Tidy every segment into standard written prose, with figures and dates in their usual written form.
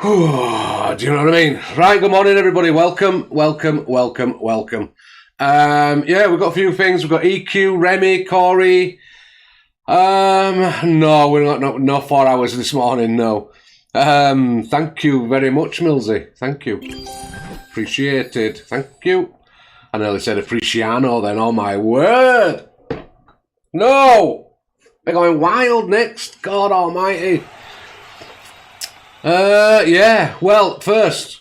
Do you know what I mean? Right, good morning, everybody. Welcome. Yeah, we've got a few things. We've got EQ, Remy, Corey. No, we're not 4 hours this morning, no. Thank you very much, Millsy. Thank you. Appreciated. Thank you. I nearly said appreciano then, oh my word. No! They're going wild next. God almighty. Yeah, well, first,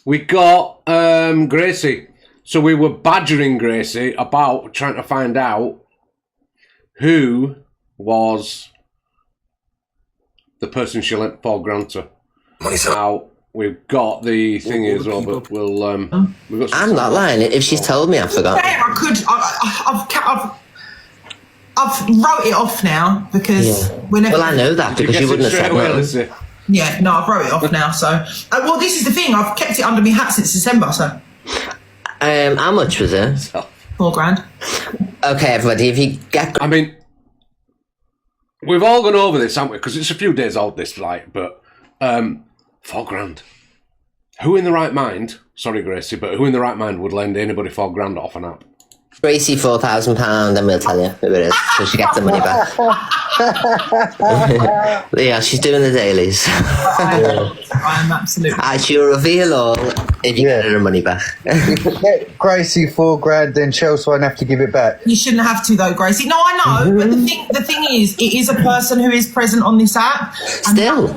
we got Gracie. So we were badgering Gracie about trying to find out who was the person she lent $4,000 to. Now, we've got the thing as well, but we'll... we've got I'm not lying. If she's told me, I forgot. I've wrote it off now because whenever. Well, I know that because you wouldn't have said no. Yeah, no, I've wrote it off now. So, well, this is the thing. I've kept it under my hat since December. So, how much was it? $4,000. Okay, everybody, if you get. I mean, we've all gone over this, haven't we? Because it's a few days old, this flight, but $4,000. Who in the right mind? Sorry, Gracie, but who in the right mind would lend anybody $4,000 off an app? Gracie, £4,000, and we'll tell you who it is, so she gets the money back. Yeah, she's doing the dailies. I am absolutely. She'll reveal all if you get her money back. If you get Gracie $4,000, then Chelsea won't have to give it back. You shouldn't have to, though, Gracie. No, I know, but the thing is, it is a person who is present on this app. Still.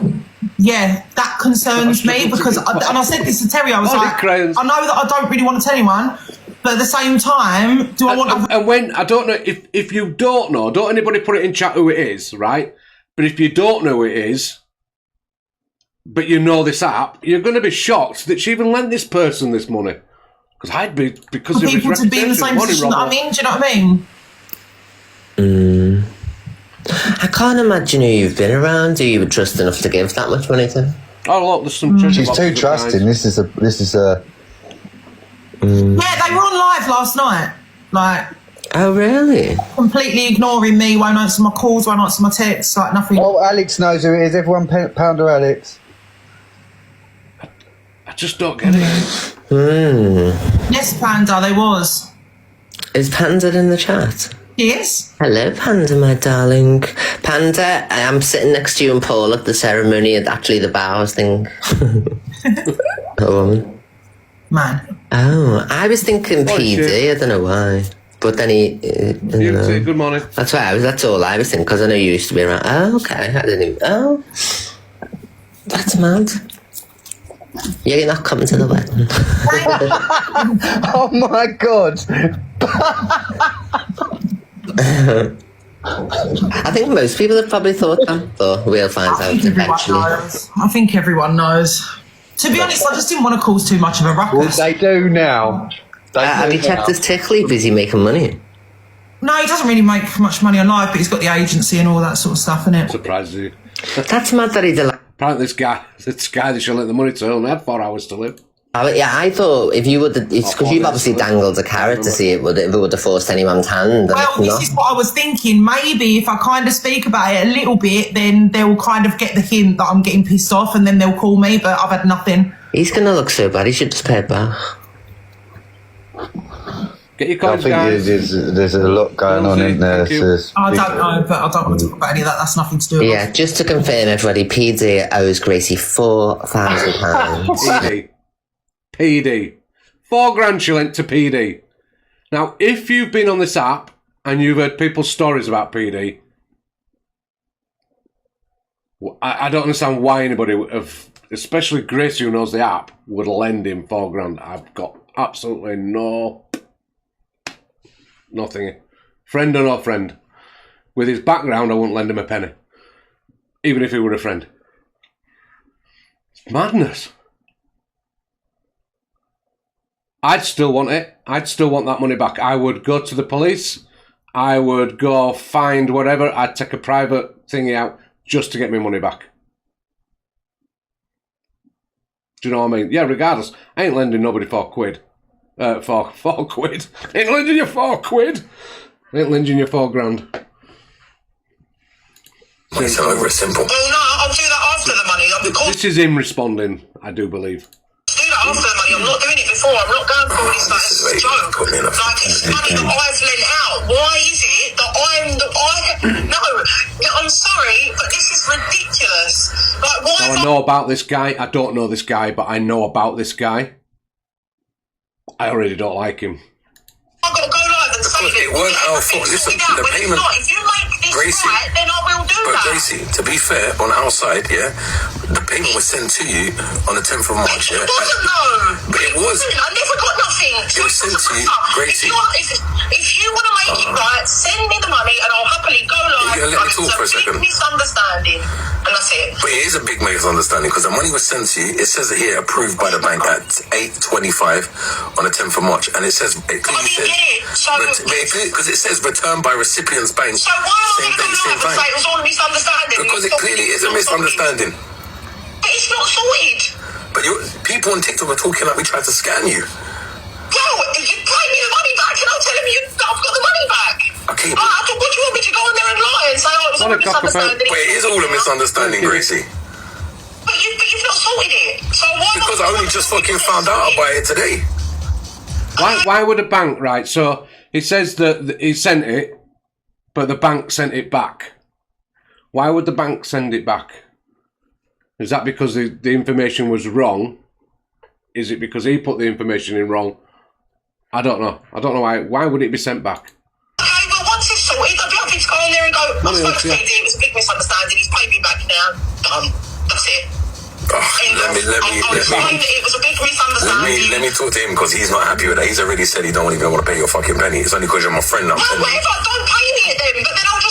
Yeah, that concerns me because, and I said this to Terry, I was like, I know that I don't really want to tell anyone. But at the same time, do I want to... And when, I don't know, if you don't know, don't anybody put it in chat who it is, right? But if you don't know who it is, but you know this app, you're going to be shocked that she even lent this person this money. Because I'd be, because of his people to be in the same position that I'm in, do you know what I mean? I can't imagine who you've been around who you would trust enough to give that much money to. Oh, look, there's some... She's too trusting. This is a... Yeah, they were on live last night. Like, oh really? Completely ignoring me, won't answer my calls, won't answer my texts, like nothing. Oh, Alex knows who it is. Everyone pounder Alex. I just don't get it. Yes, Panda, they was. Is Panda in the chat? Yes. Hello, Panda, my darling. Panda, I'm sitting next to you and Paul at the ceremony and actually the bows thing. A woman. Man. Oh, I was thinking PD, I don't know why. But then Good morning. That's why that's all I was thinking, because I know you used to be around. Oh, okay. I didn't even... Oh. That's mad. Yeah, you're not coming to the wedding. Oh my God. I think most people have probably thought that, but we'll find out eventually. I think everyone knows. To be honest, I just didn't want to cause too much of a ruckus. Well, they do now. Have you checked his tickly? Busy making money? No, he doesn't really make much money on live, but he's got the agency and all that sort of stuff, innit? Surprises you. That's mad that he did. Apparently this guy that should lend the money to only had 4 hours to live. Yeah, I thought if you would, it's because you've obviously dangled a carrot to see if it would have forced anyone's hand. Well, this is what I was thinking. Maybe if I kind of speak about it a little bit, then they'll kind of get the hint that I'm getting pissed off, and then they'll call me. But I've had nothing. He's gonna look so bad. He should just pay it back. Get your coins, guys. There's a lot going on in there. I don't know, but I don't want to talk about any of that. That's nothing to do with it. Yeah, just to confirm, everybody, PD owes Gracie £4,000. PD. $4,000 she lent to PD. Now, if you've been on this app and you've heard people's stories about PD, I don't understand why anybody would have, especially Gracie who knows the app, would lend him $4,000. I've got absolutely nothing. Friend or no friend. With his background, I wouldn't lend him a penny. Even if he were a friend. It's madness. I'd still want it. I'd still want that money back. I would go to the police. I would go find whatever. I'd take a private thingy out just to get my money back. Do you know what I mean? Yeah, regardless. I ain't lending nobody £4. £4. I ain't lending you £4. I ain't lending you $4,000. Money's over simple. Oh no, I'll do that after the money. This is him responding, I do believe. Do that after the money. I'm not doing it before. I'm not going for all this like it's a joke. Like it's money that I've lent out. Why is it that I'm sorry, but this is ridiculous. Like why? Now I know about this guy. I don't know this guy, but I know about this guy. I already don't like him. I've got to go live and say it weren't our fault. Listen, the payment. If you make this right, then I will do but that. Gracie, to be fair, on our side, yeah, the payment was sent to you on the 10th of March, yeah. It wasn't, though. But it was. I never got nothing. It was sent to you, Gracie. If you want to make it right, send me the money and I'll happily go live. Let me talk for a second. It's a big misunderstanding, and that's it. But it is a big misunderstanding because the money was sent to you. It says it here, approved by the bank at 8:25 on the 10th of March, and it says it clearly says because it says returned by recipient's bank. So why am I going to go live and say it was all a misunderstanding? Because it clearly is a misunderstanding. But it's not sorted. But people on TikTok are talking like we tried to scam you. Bro, you pay me the money back and I'll tell him I've got the money back. Okay. What do you want me to go on there and lie and say, it was all a misunderstanding? But it is all a misunderstanding, Gracie. But you've not sorted it. So why? Because I only just fucking found out about it today. Why would a bank, right? So it says that he sent it, but the bank sent it back. Why would the bank send it back? Is that because the information was wrong? Is it because he put the information in wrong? I don't know. I don't know why. Why would it be sent back? Okay, well, once it's sorted, I'll be happy to go in there and go, I spoke to PD, it was a big misunderstanding, he's paid me back now. Done. That's it. Let me talk to him because he's not happy with that. He's already said he don't even want to pay your fucking penny. It's only because you're my friend now. Well, whatever, don't pay me it then, but then I'll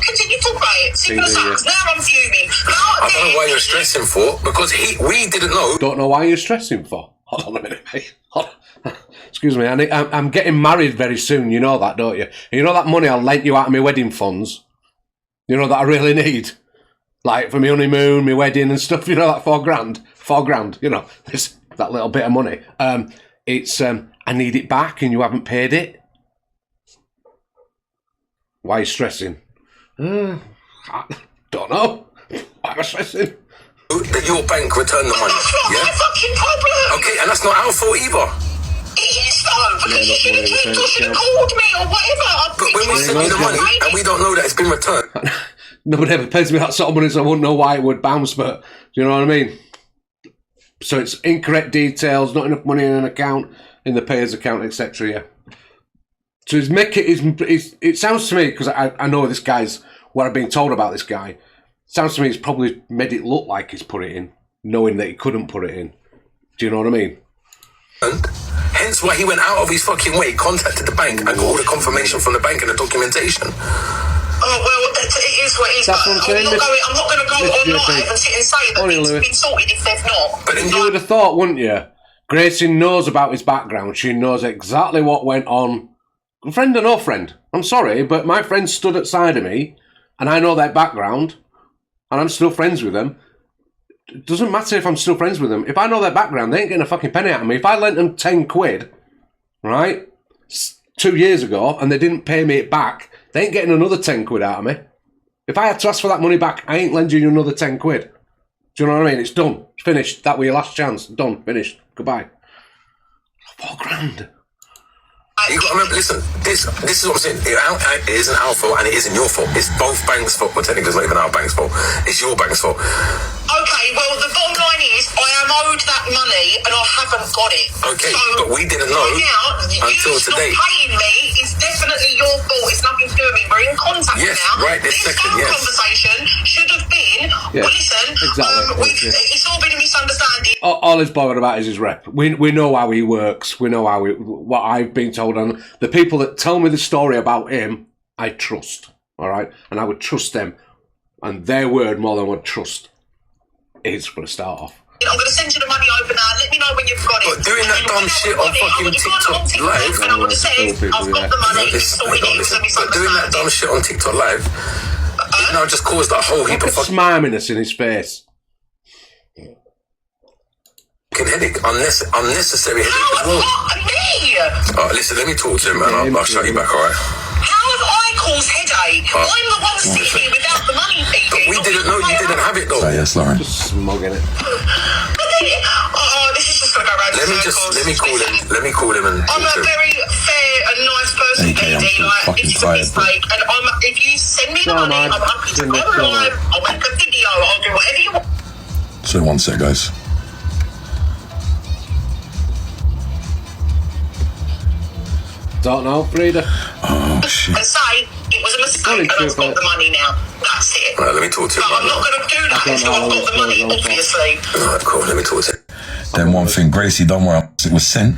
continue to talk about it. Simple as that. Now I'm fuming. I don't know why you're stressing for, because we didn't know. Don't know why you're stressing for. Hold on a minute, mate. Excuse me, I'm getting married very soon, you know that, don't you? You know that money I'll lent you out of my wedding funds? You know that I really need? Like for my honeymoon, my wedding and stuff, you know, like $4 grand, you know, that little bit of money. I need it back and you haven't paid it. Why are you stressing? I don't know. Why am I stressing? That your bank returned the money. That's not my fucking problem. Okay, and that's not our fault either. It is though, because you should have called me or whatever. But when we send you the money and we don't know that it's been returned. Nobody ever pays me that sort of money, so I wouldn't know why it would bounce, but do you know what I mean? So it's incorrect details, not enough money in an account, in the payer's account, etc. Yeah. So it sounds to me, because I know this guy's, what I've been told about this guy, sounds to me he's probably made it look like he's put it in, knowing that he couldn't put it in. Do you know what I mean? And hence why he went out of his fucking way, contacted the bank, and got all the confirmation from the bank and the documentation. Oh, well, it is what it is. That's what I'm saying. I'm not going to go online and sit and say that it's been sorted if they've not. But you would have thought, wouldn't you? Gracie knows about his background. She knows exactly what went on. Friend or no friend. I'm sorry, but my friend stood outside of me, and I know their background, and I'm still friends with them. It doesn't matter if I'm still friends with them. If I know their background, they ain't getting a fucking penny out of me. If I lent them 10 quid, right, 2 years ago, and they didn't pay me it back, they ain't getting another 10 quid out of me. If I had to ask for that money back, I ain't lending you another 10 quid. Do you know what I mean? It's done. It's finished. That was your last chance. Done. Finished. Goodbye. $4 grand. You got to remember, listen, this is what I'm saying. It isn't our fault and it isn't your fault. It's both banks' fault. Well, technically, it's not even our bank's fault. It's your bank's fault. Okay, well, the bottom line is I am owed that money and I haven't got it. Okay, so but we didn't know until today. You not paying me is definitely your fault. It's nothing to do with me. We're in contact now. Right this second, yes. Conversation should have been, well, listen, it's all been a misunderstanding. All he's bothered about is his rep. We know how he works. We know what I've been told. And the people that tell me the story about him, I trust. All right? And I would trust them. And their word more than I would trust is for a start off. I'm going to send you the money over now. Let me know when you've got it. But doing that dumb shit on fucking TikTok Live. And I would have said, I've got the money. But doing that dumb shit on TikTok Live, it now just caused a whole heap of fucking smarminess in his face. Headache, unnecessary headache as well. Me? Listen, let me talk to him and I'll shout you back, alright? How have I cause headache. I'm the one sitting here without the money feeding. But we didn't know you didn't have it though. Yes, Lauren. Just smugging it. This is just gonna go round in circles. Let me call him and I'm a very fair and nice person, AK, I'm Katie. so Like, fucking this is a tired, mistake, and if you send me the money, I'm happy to go live. I'll make a video. I'll do whatever you want. So 1 sec, guys. Don't know, Frida. Oh shit. And say it was a mistake and I've got the money now. That's it. Right, let me talk to him. But I'm not going to do that until I've got the money, obviously. Alright, cool. Let me talk to him. Then one thing, Gracie, don't worry. It was sent.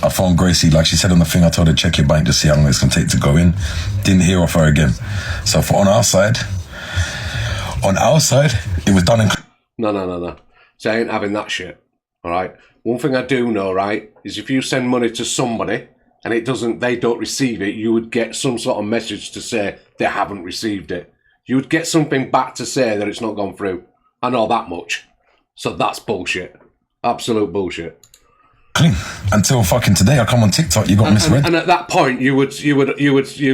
I phoned Gracie, like she said on the thing. I told her check your bank to see how long it's gonna take to go in. Didn't hear off her again. So for on our side, it was done in. No. So I ain't having that shit. All right. One thing I do know, right, is if you send money to somebody and they don't receive it, you would get some sort of message to say they haven't received it. You would get something back to say that it's not gone through. I know that much. So that's bullshit. Absolute bullshit. Until fucking today, I come on TikTok, you got misread. And at that point, you'd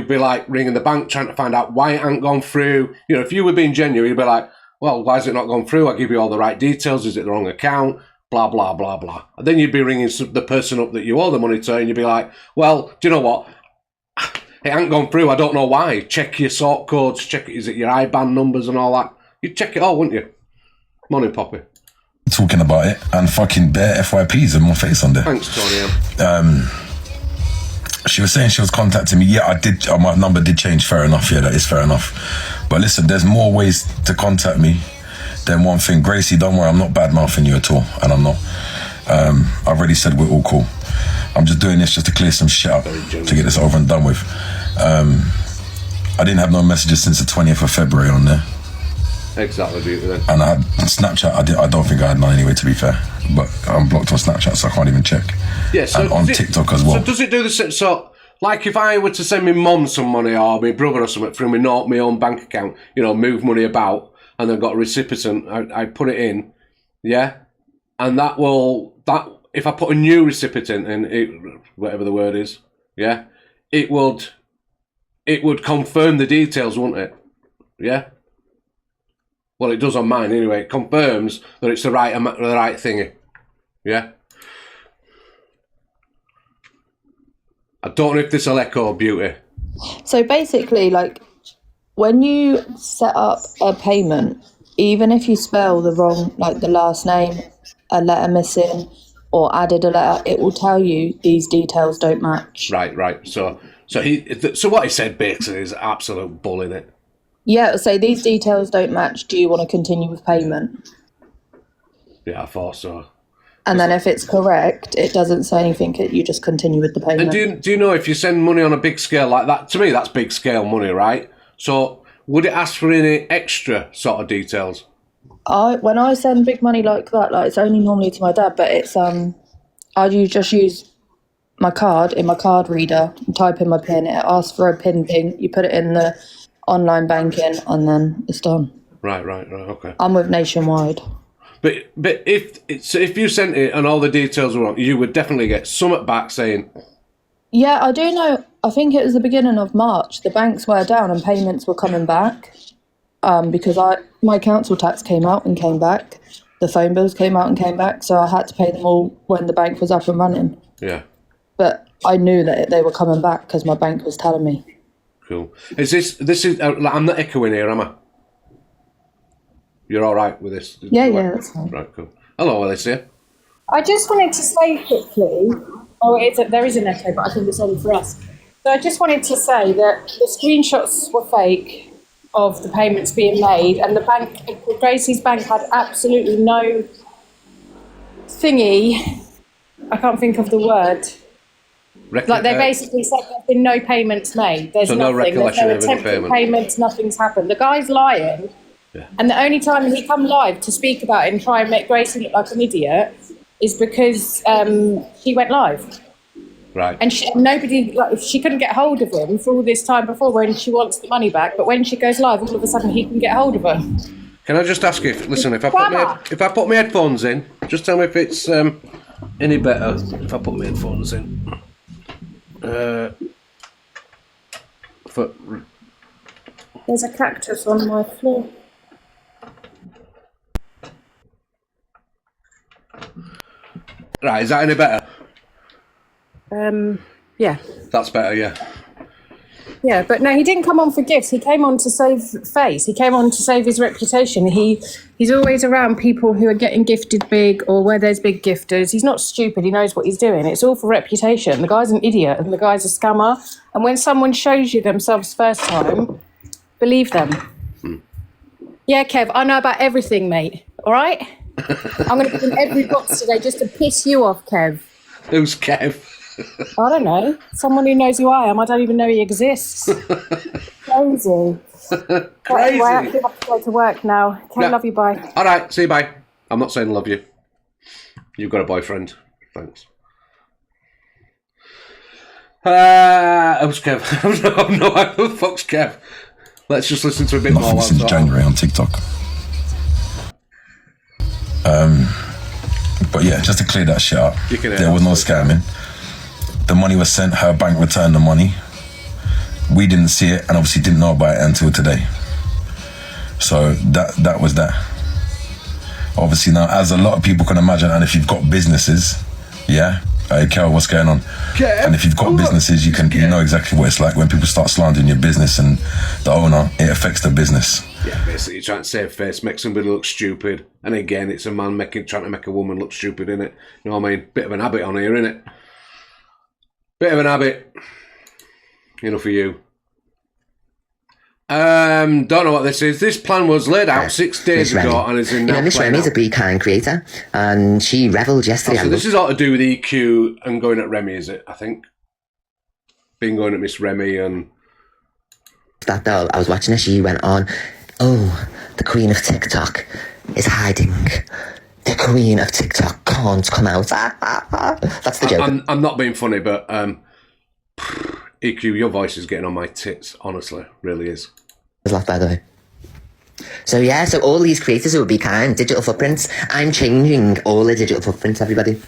be like ringing the bank trying to find out why it hadn't gone through. You know, if you were being genuine, you'd be like, well, why has it not gone through? I'll give you all the right details. Is it the wrong account? Blah, blah, blah, blah. And then you'd be ringing the person up that you owe the money to, and you'd be like, well, do you know what? It hasn't gone through. I don't know why. Check your sort codes. Check it. Is it your IBAN numbers and all that? You'd check it all, wouldn't you? Morning, Poppy. Talking about it, and fucking bare FYPs in my face on there. Thanks, Tony. She was saying she was contacting me. Yeah, I did. My number did change. Fair enough. Yeah, that is fair enough. But listen, there's more ways to contact me than one thing. Gracie, don't worry, I'm not bad mouthing you at all, and I'm not. I've already said we're all cool. I'm just doing this just to clear some shit up to get this over and done with. I didn't have no messages since the 20th of February on there. Exactly, then. And I had Snapchat. I don't think I had none anyway, to be fair. But I'm blocked on Snapchat, so I can't even check. Yeah, so and on TikTok as well. So does it do the same? So, like, if I were to send my mum some money or my brother or something through my own bank account, you know, move money about, and then got a recipient, I put it in, yeah, and if I put a new recipient in, whatever the word is, yeah, it would confirm the details, wouldn't it? Yeah. Well, it does on mine anyway. It confirms that it's the right thingy. Yeah. I don't know if this will echo, Beauty. So basically, like, when you set up a payment, even if you spell the wrong, like the last name, a letter missing, or added a letter, it will tell you these details don't match. Right. So what he said basically is absolute bull, innit? Yeah, so these details don't match. Do you want to continue with payment? Yeah, I thought so. And then if it's correct, it doesn't say anything. You just continue with the payment. And do you know if you send money on a big scale like that, to me that's big scale money, right? So would it ask for any extra sort of details? When I send big money like that, like it's only normally to my dad, but it's just use my card in my card reader, type in my PIN, it asks for a PIN thing, you put it in the online banking, and then it's done. Right, okay. I'm with Nationwide. But if you sent it and all the details were wrong, you would definitely get something back saying... Yeah, I do know, I think it was the beginning of March, the banks were down and payments were coming back, because my council tax came out and came back, the phone bills came out and came back, so I had to pay them all when the bank was up and running. Yeah. But I knew that they were coming back because my bank was telling me. Cool. This is I'm not echoing here, am I? You're all right with this? Yeah, that's fine. Right, cool. Hello, Alicia. I just wanted to say quickly, there is an echo, but I think it's only for us. So I just wanted to say that the screenshots were fake of the payments being made, and the bank, Gracie's bank, had absolutely no thingy. I can't think of the word. Like they basically said there's been no payments made. There's no nothing. recollection There's no of any payment. payments. Nothing's happened. The guy's lying. Yeah. And the only time he come live to speak about it and try and make Gracie look like an idiot is because he went live. Right. And she couldn't get hold of him for all this time before when she wants the money back. But when she goes live, all of a sudden he can get hold of her. Can I just ask you, if I put my headphones in, just tell me if it's any better if I put my headphones in. There's a cactus on my floor. Right, is that any better? Yeah. That's better, yeah. Yeah, but no, he didn't come on for gifts. He came on to save face. He came on to save his reputation. He's always around people who are getting gifted big or where there's big gifters. He's not stupid. He knows what he's doing. It's all for reputation. The guy's an idiot and the guy's a scammer. And when someone shows you themselves first time, believe them. Yeah, Kev, I know about everything, mate. All right? I'm going to put in every box today just to piss you off, Kev. Who's Kev? I don't know. Someone who knows who I am. I don't even know he exists. Crazy. Crazy. Anyway, I have to go to work now. Okay, love you, bye. All right, see you, bye. I'm not saying love you. You've got a boyfriend. Thanks. Who's Kev? No, who the fuck's Kev? Let's just listen to a bit more. Nothing since January on TikTok. But yeah, just to clear that shit up, there was no scamming. The money was sent, her bank returned the money. We didn't see it and obviously didn't know about it until today. So that was that. Obviously now, as a lot of people can imagine, and if you've got businesses, yeah, hey Kel, what's going on? Yeah. And if you've got businesses, you know exactly what it's like when people start slandering your business and the owner, it affects the business. Yeah, basically trying to save face, make somebody look stupid. And again, it's a man trying to make a woman look stupid, innit? You know what I mean? Bit of an habit on here, innit? Bit of an habit. Enough for you. Don't know what this is. This plan was laid out 6 days ago and is in now. Miss Remy's a Be Kind creator and she revelled yesterday. So this is all to do with EQ and going at Remy, is it? I think. Been going at Miss Remy and... That though, I was watching her, she went on, oh, the Queen of TikTok is hiding. The Queen of TikTok can't come out. That's the joke. I'm not being funny, but EQ, your voice is getting on my tits, honestly. Really is. There's a lot, by the way. So yeah, so all these creators who will Be Kind, digital footprints, I'm changing all the digital footprints, everybody.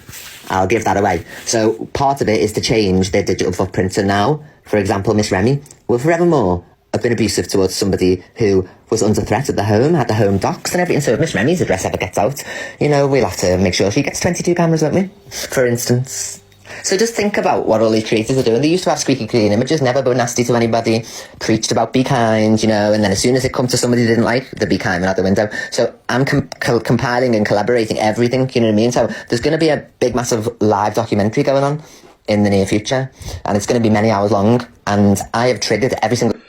I'll give that away. So part of it is to change their digital footprints. And now, for example, Miss Remy will forevermore have been abusive towards somebody who was under threat at the home, had the home docs and everything. So if Miss Remy's address ever gets out, you know, we'll have to make sure she gets 22 cameras, won't we? For instance. So just think about what all these creators are doing. They used to have squeaky clean images, never go nasty to anybody, preached about Be Kind, you know, and then as soon as it comes to somebody they didn't like, the Be Kind went out the window. So I'm compiling and collaborating everything, you know what I mean? So there's going to be a big, massive live documentary going on in the near future, and it's going to be many hours long, and I have triggered every single...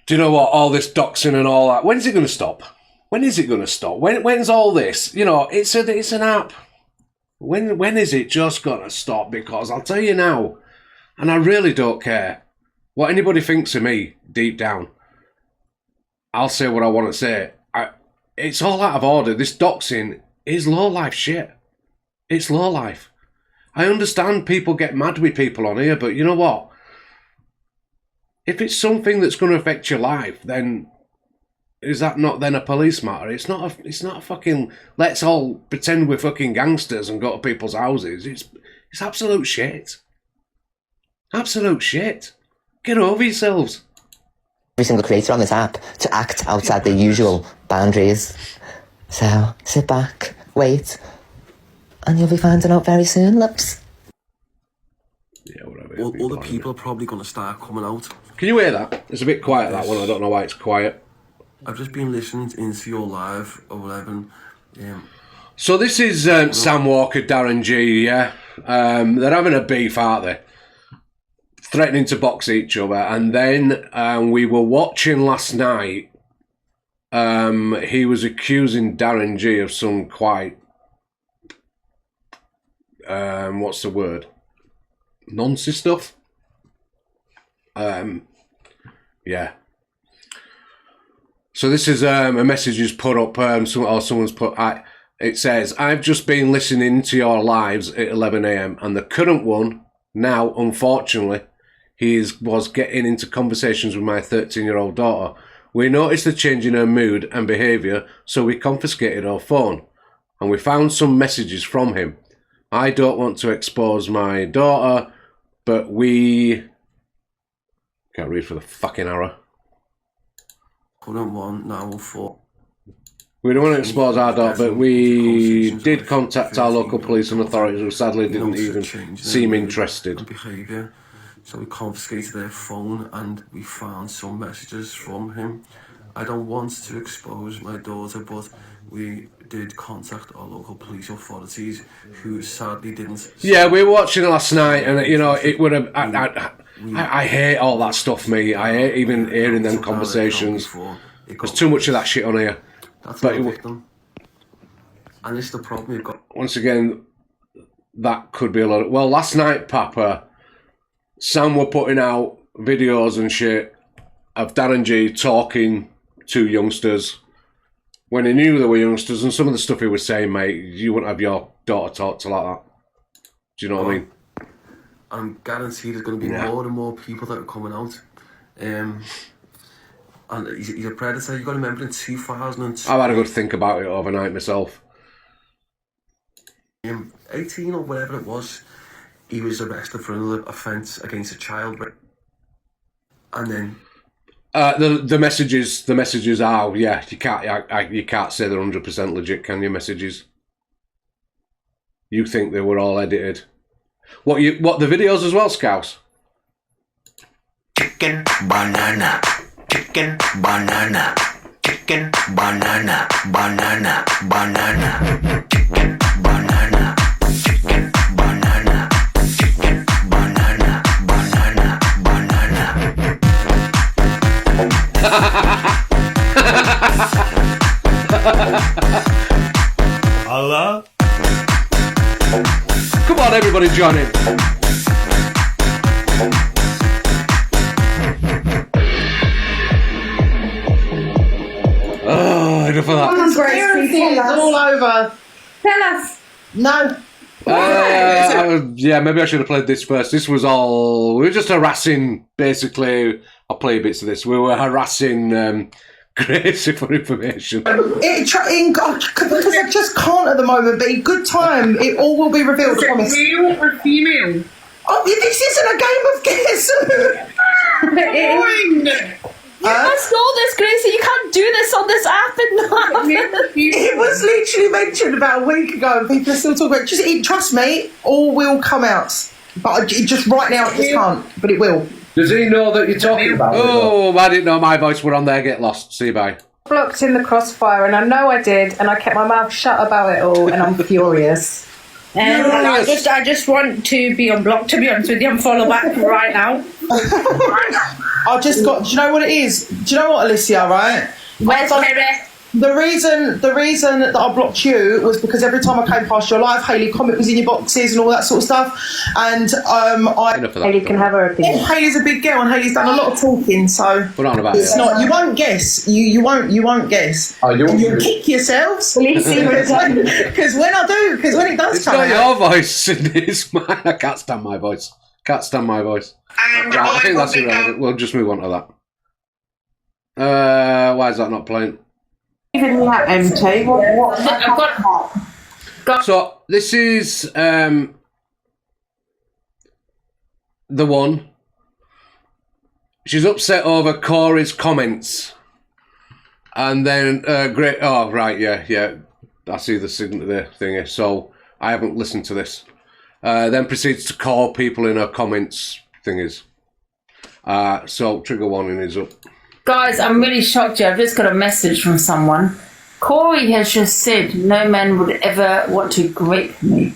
Do you know what? All this doxing and all that, when's it going to stop? When is it going to stop? When's all this? You know, it's an app. When is it just going to stop? Because I'll tell you now, and I really don't care what anybody thinks of me deep down. I'll say what I want to say. It's all out of order. This doxing is low-life shit. It's low-life. I understand people get mad with people on here, but you know what? If it's something that's going to affect your life, then is that not then a police matter? It's not a fucking let's all pretend we're fucking gangsters and go to people's houses. It's absolute shit. Absolute shit. Get over yourselves. Every single creator on this app to act outside the usual boundaries. So sit back, wait, and you'll be finding out very soon, loves. Yeah, whatever. All the people are probably going to start coming out. Can you hear that? It's a bit quiet, that one. I don't know why it's quiet. I've just been listening into your live or whatever. So this is Sam Walker, Darren G, yeah? They're having a beef, aren't they? Threatening to box each other. And then we were watching last night. He was accusing Darren G of some quite... what's the word? Nonsense stuff? Yeah. So this is a message he's put up, someone's put, it says, I've just been listening to your lives at 11 a.m. and the current one, now, unfortunately, was getting into conversations with my 13-year-old daughter. We noticed a change in her mood and behaviour, so we confiscated her phone and we found some messages from him. I don't want to expose my daughter, but we... Can't read for the fucking arrow. current one now for. We don't want to expose our daughter, but we did contact our local police and authorities who sadly didn't even seem interested. Behaviour. So we confiscated their phone and we found some messages from him. I don't want to expose my daughter, but we did contact our local police authorities who sadly didn't. Yeah, we were watching it last night and, you know, it would have... I hate all that stuff, me. I hate even hearing them conversations. There's too much of that shit on here. That's but a victim. And it's the problem you've got. Once again, that could be a lot of... Well, last night, Papa, Sam were putting out videos and shit of Darren G talking to youngsters when he knew they were youngsters, and some of the stuff he was saying, mate, you wouldn't have your daughter talk to like that. Do you know what I mean? I'm guaranteed there's going to be more and more people that are coming out. And he's a predator. You've got to remember in 2002... I've had a good think about it overnight myself. 18 or whatever it was, he was arrested for another offence against a child. And then... The messages are, yeah, you can't say they're 100% legit, can you, messages? You think they were all edited. What the videos as well, Scouse? Chicken, banana, chicken, banana, chicken, banana, banana, banana, chicken, banana, chicken, banana, chicken, banana, banana, banana. Allah. Come on, everybody, join in. Oh, enough of that. Conspiracy all over. Tell us. No. Yeah, maybe I should have played this first. This was all... We were just harassing, basically... I'll play bits of this. We were harassing Gracie for information. Because I just can't at the moment, but in good time, it all will be revealed. Is it male or female? Oh, this isn't a game of guess. You must know this, Gracie. You can't do this on this app and not. It was literally mentioned about a week ago, and people are still talking about it. Trust me, all will come out. But just right now, it just can't. But it will. Does he know that you're talking about it? Oh, I didn't know my voice were on there. Get lost. See you, bye. Blocked in the crossfire, and I know I did, and I kept my mouth shut about it all, and I'm furious. I just want to be unblocked, to be honest with you. I'm follow back right now. I just got... Do you know what it is? Do you know what, Alicia, right? Where's Mary? The reason that I blocked you was because every time I came past your live, Hayley comment was in your boxes and all that sort of stuff. And Hayley can have her opinion. Hayley's a big girl and Hayley's done a lot of talking, so it's not... You won't guess. You won't guess. Oh, and you'll kick yourselves. Because when it does it's come not out... your voice, it's mine. I can't stand my voice. Right, I think that's irrelevant. We'll just move on to that. Why is that not playing? Even that empty. So this is the one. She's upset over Corey's comments, and then great. Oh right, yeah. I see the thingy. So I haven't listened to this. Then proceeds to call people in her comments thingies. So trigger warning is up. Guys, I'm really shocked here. I've just got a message from someone. Corey has just said no man would ever want to grape me.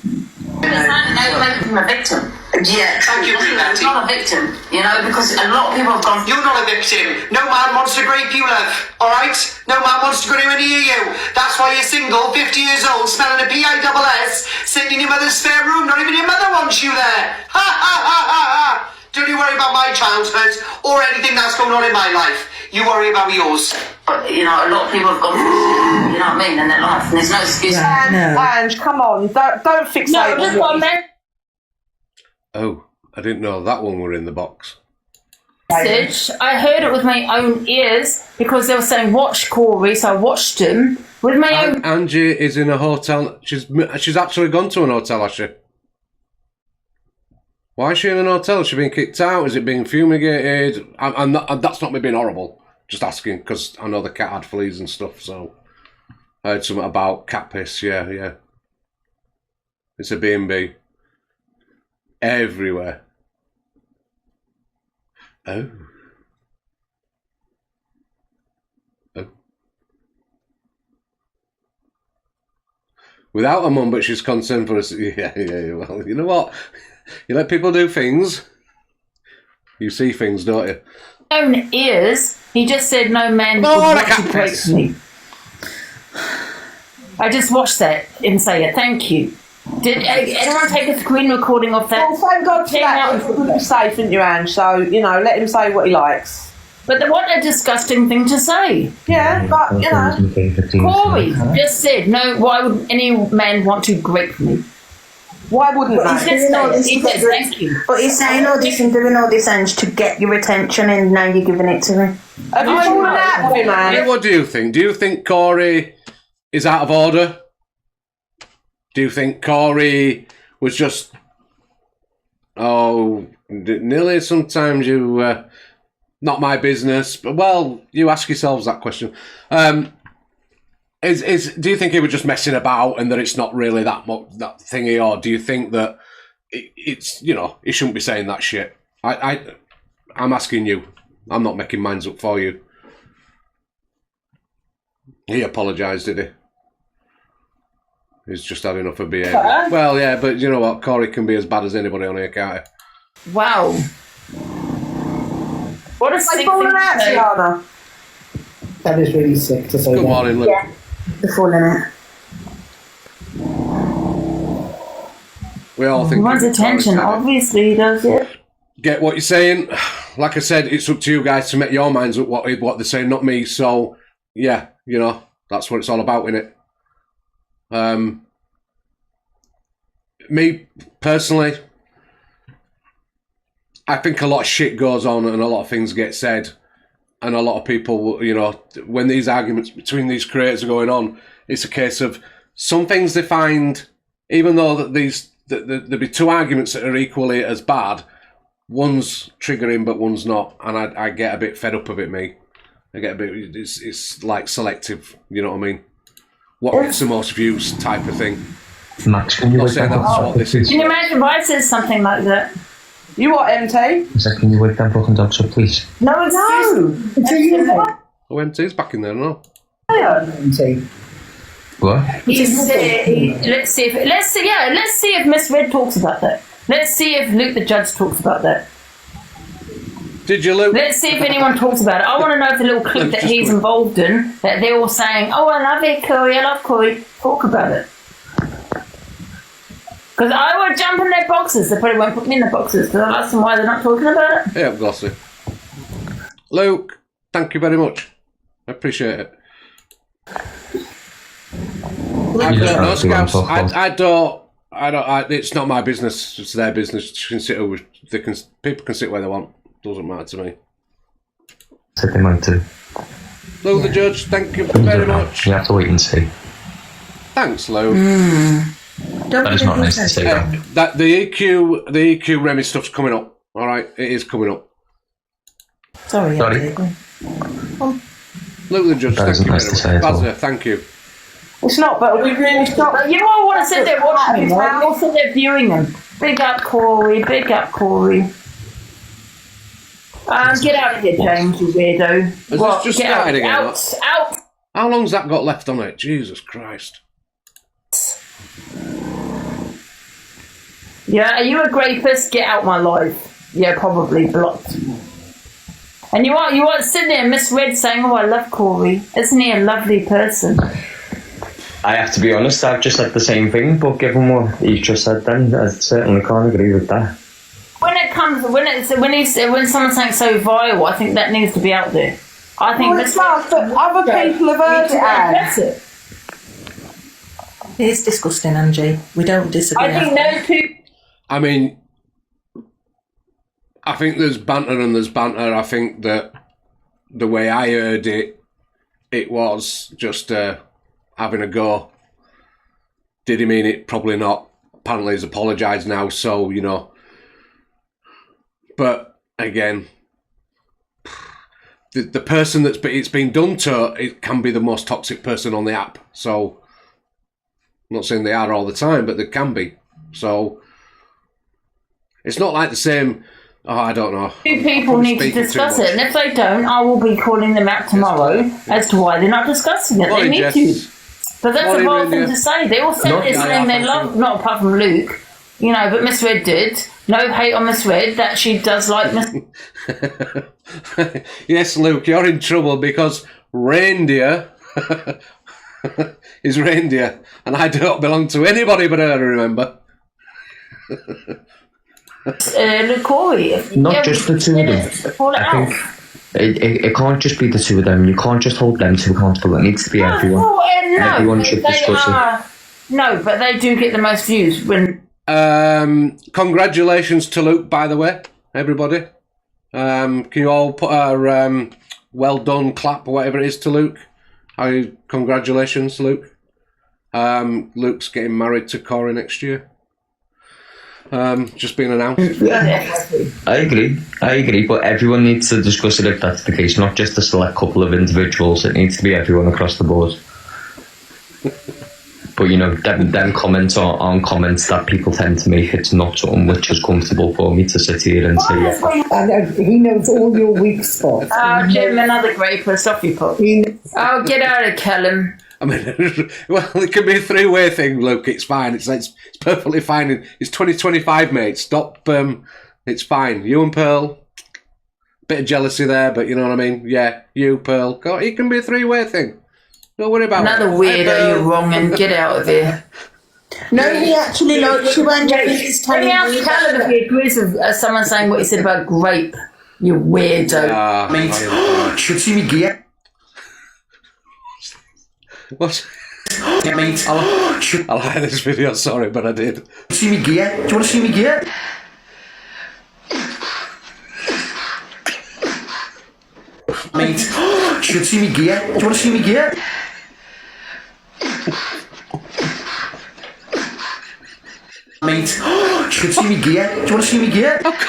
I'm a victim. Yeah, thank you, I'm not a victim, you know, because a lot of people have gone... You're not a victim. No man wants to grape you, love, alright? No man wants to go anywhere near you. That's why you're single, 50 years old, smelling a PISS, sitting in your mother's spare room. Not even your mother wants you there. Ha, ha, ha, ha, ha. Don't you worry about my childhood or anything that's going on in my life. You worry about yours. But, you know, a lot of people have gone, you know what I mean, in their life, and there's no excuse. Ange, come on, don't fixate on one there. Oh, I didn't know that one were in the box. Message. I heard it with my own ears because they were saying watch Corey, so I watched him with my own. Angie is in a hotel. She's actually gone to an hotel, has she? Why is she in an hotel? Has she been kicked out? Is it being fumigated? That's not me being horrible. Just asking, because I know the cat had fleas and stuff, so I heard something about cat piss, yeah. It's a B&B. Everywhere. Oh. Without a mum, but she's concerned for us. Yeah, well, you know what? You let people do things, you see things, don't you? Own ears. He just said no man would want to break me. I just watched that and say it. Thank you. Did anyone take a screen recording of that? Well, thank God for that. It's safe, isn't you, Ange? So, you know, let him say what he likes. But what a disgusting thing to say. Yeah, but, you know. Corey just said, no, why would any man want to grape me? Why wouldn't thank you. But he's saying all this and doing all this, Ange, to get your attention, and now you're giving it to him. Have you fallen out with him, man? What do you think? Do you think Corey is out of order? Do you think Corey was just... Oh, nearly sometimes you... not my business, but well, you ask yourselves that question. Do you think he was just messing about and that it's not really that much that thingy, or do you think that it's he shouldn't be saying that shit? I'm asking you. I'm not making minds up for you. He apologised, did he? He's just had enough of behaviour. Well, yeah, but you know what? Corey can be as bad as anybody on here, can't he? Wow. What a sick thing to say. That is really sick to say. Good morning, Luke. Yeah, the falling out. We all think he wants attention, obviously he does it. Get what you're saying. Like I said, it's up to you guys to make your minds up what they're saying, not me. So, yeah, that's what it's all about, innit? Me, personally, I think a lot of shit goes on and a lot of things get said, and a lot of people, when these arguments between these creators are going on, it's a case of some things they find, even though that there'd be two arguments that are equally as bad, one's triggering but one's not, and I get a bit fed up of it, me. I get a bit, it's like selective, you know what I mean? What gets the most views type of thing. Max, can you I'll say that's what this is. Can you imagine if I said something like that? You what, MT? Can you wake that fucking dogs up, please? No, Oh, MT's back in there now. MT. What? Let's see if Miss Red talks about that. Let's see if Luke the Judge talks about that. Did you, Luke? Let's see if anyone talks about it. I want to know if the little clip that he's involved in, that they're all saying, oh, I love it, Corey, I love Corey. Talk about it. Because I would jump in their boxes. They probably won't put me in the boxes because I'll ask them why they're not talking about it. Yeah, glossy. Luke, thank you very much. I appreciate it. I don't know, Scouts. I don't. It's not my business. It's their business. People can sit where they want. Doesn't matter to me. Said they might do. Luke the Judge, thank you very much. You have to wait and see. Thanks, Luke. That is not nice to say. That the EQ Remy stuff's coming up. All right, it is coming up. Sorry. Luke the Judge, thank you very much. Bazza, thank you. It's not, but we really stop. You all want to sit there watching them, right? You'll sit there viewing them. Big up Corey, big up Corey. Get out of here, James, you weirdo. Has this just started again? Out! How long's that got left on it? Jesus Christ. Yeah, are you a rapist? Get out my life. Yeah, probably blocked. And you want sitting there misread saying, oh, I love Corey. Isn't he a lovely person? I have to be honest, I've just said the same thing, but given what he's just said then, I certainly can't agree with that. When someone's saying so vile, I think that needs to be out there. I think it's not, but other people have heard it out. It is disgusting, Angie. We don't disagree. I think those two... I mean, I think there's banter and there's banter. I think that the way I heard it, it was just having a go. Did he mean it? Probably not. Apparently he's apologised now, so, But, again, the person it's been done to, it can be the most toxic person on the app. So, I'm not saying they are all the time, but they can be. So, it's not like the same. Oh, I don't know. Two people need to discuss it, and if they don't, I will be calling them out tomorrow as to why they're not discussing it. They need to. But that's a bold thing to say. They all said this thing they love, not apart from Luke, you know, but Miss Red did. No hate on Miss Red, that she does like Miss... Yes, Luke, you're in trouble because reindeer is reindeer, and I don't belong to anybody but her, remember? Luke Corey. Not just the two of them. I think it can't just be the two of them. You can't just hold them two accountable. It needs to be everyone. No, everyone should discuss it. No, but they do get the most views when... Congratulations to Luke, by the way, everybody. Can you all put a well done clap or whatever it is to Luke? Congratulations, Luke. Luke's getting married to Corey next year. Just been announced. I agree, but everyone needs to discuss it if that's the case, not just a select couple of individuals. It needs to be everyone across the board. But you know, them comments on comments that people tend to make, it's not something which is comfortable for me to sit here and say. And he knows all your weak spots. Oh, Jim, another great pissed off you put. Oh, get out of Callum. I mean, well, it can be a three-way thing, Luke. It's fine. It's perfectly fine. It's 2025, mate. Stop. It's fine. You and Pearl. Bit of jealousy there, but you know what I mean. Yeah, you, Pearl. It can be a three-way thing. Don't worry about another it. weirdo. You're wrong, and get out of here. No, he actually likes you, and he's telling me. Let me ask Callum if he agrees with someone saying what he said about grape. You weirdo. Mate, should see me get. What? Yeah, mate. I like this video, sorry, but I did. See me get? Do you want to see me get? Mate, should see me get? Do you want to see me get? Mate, should see me get? Do you want to see me get? Oh God,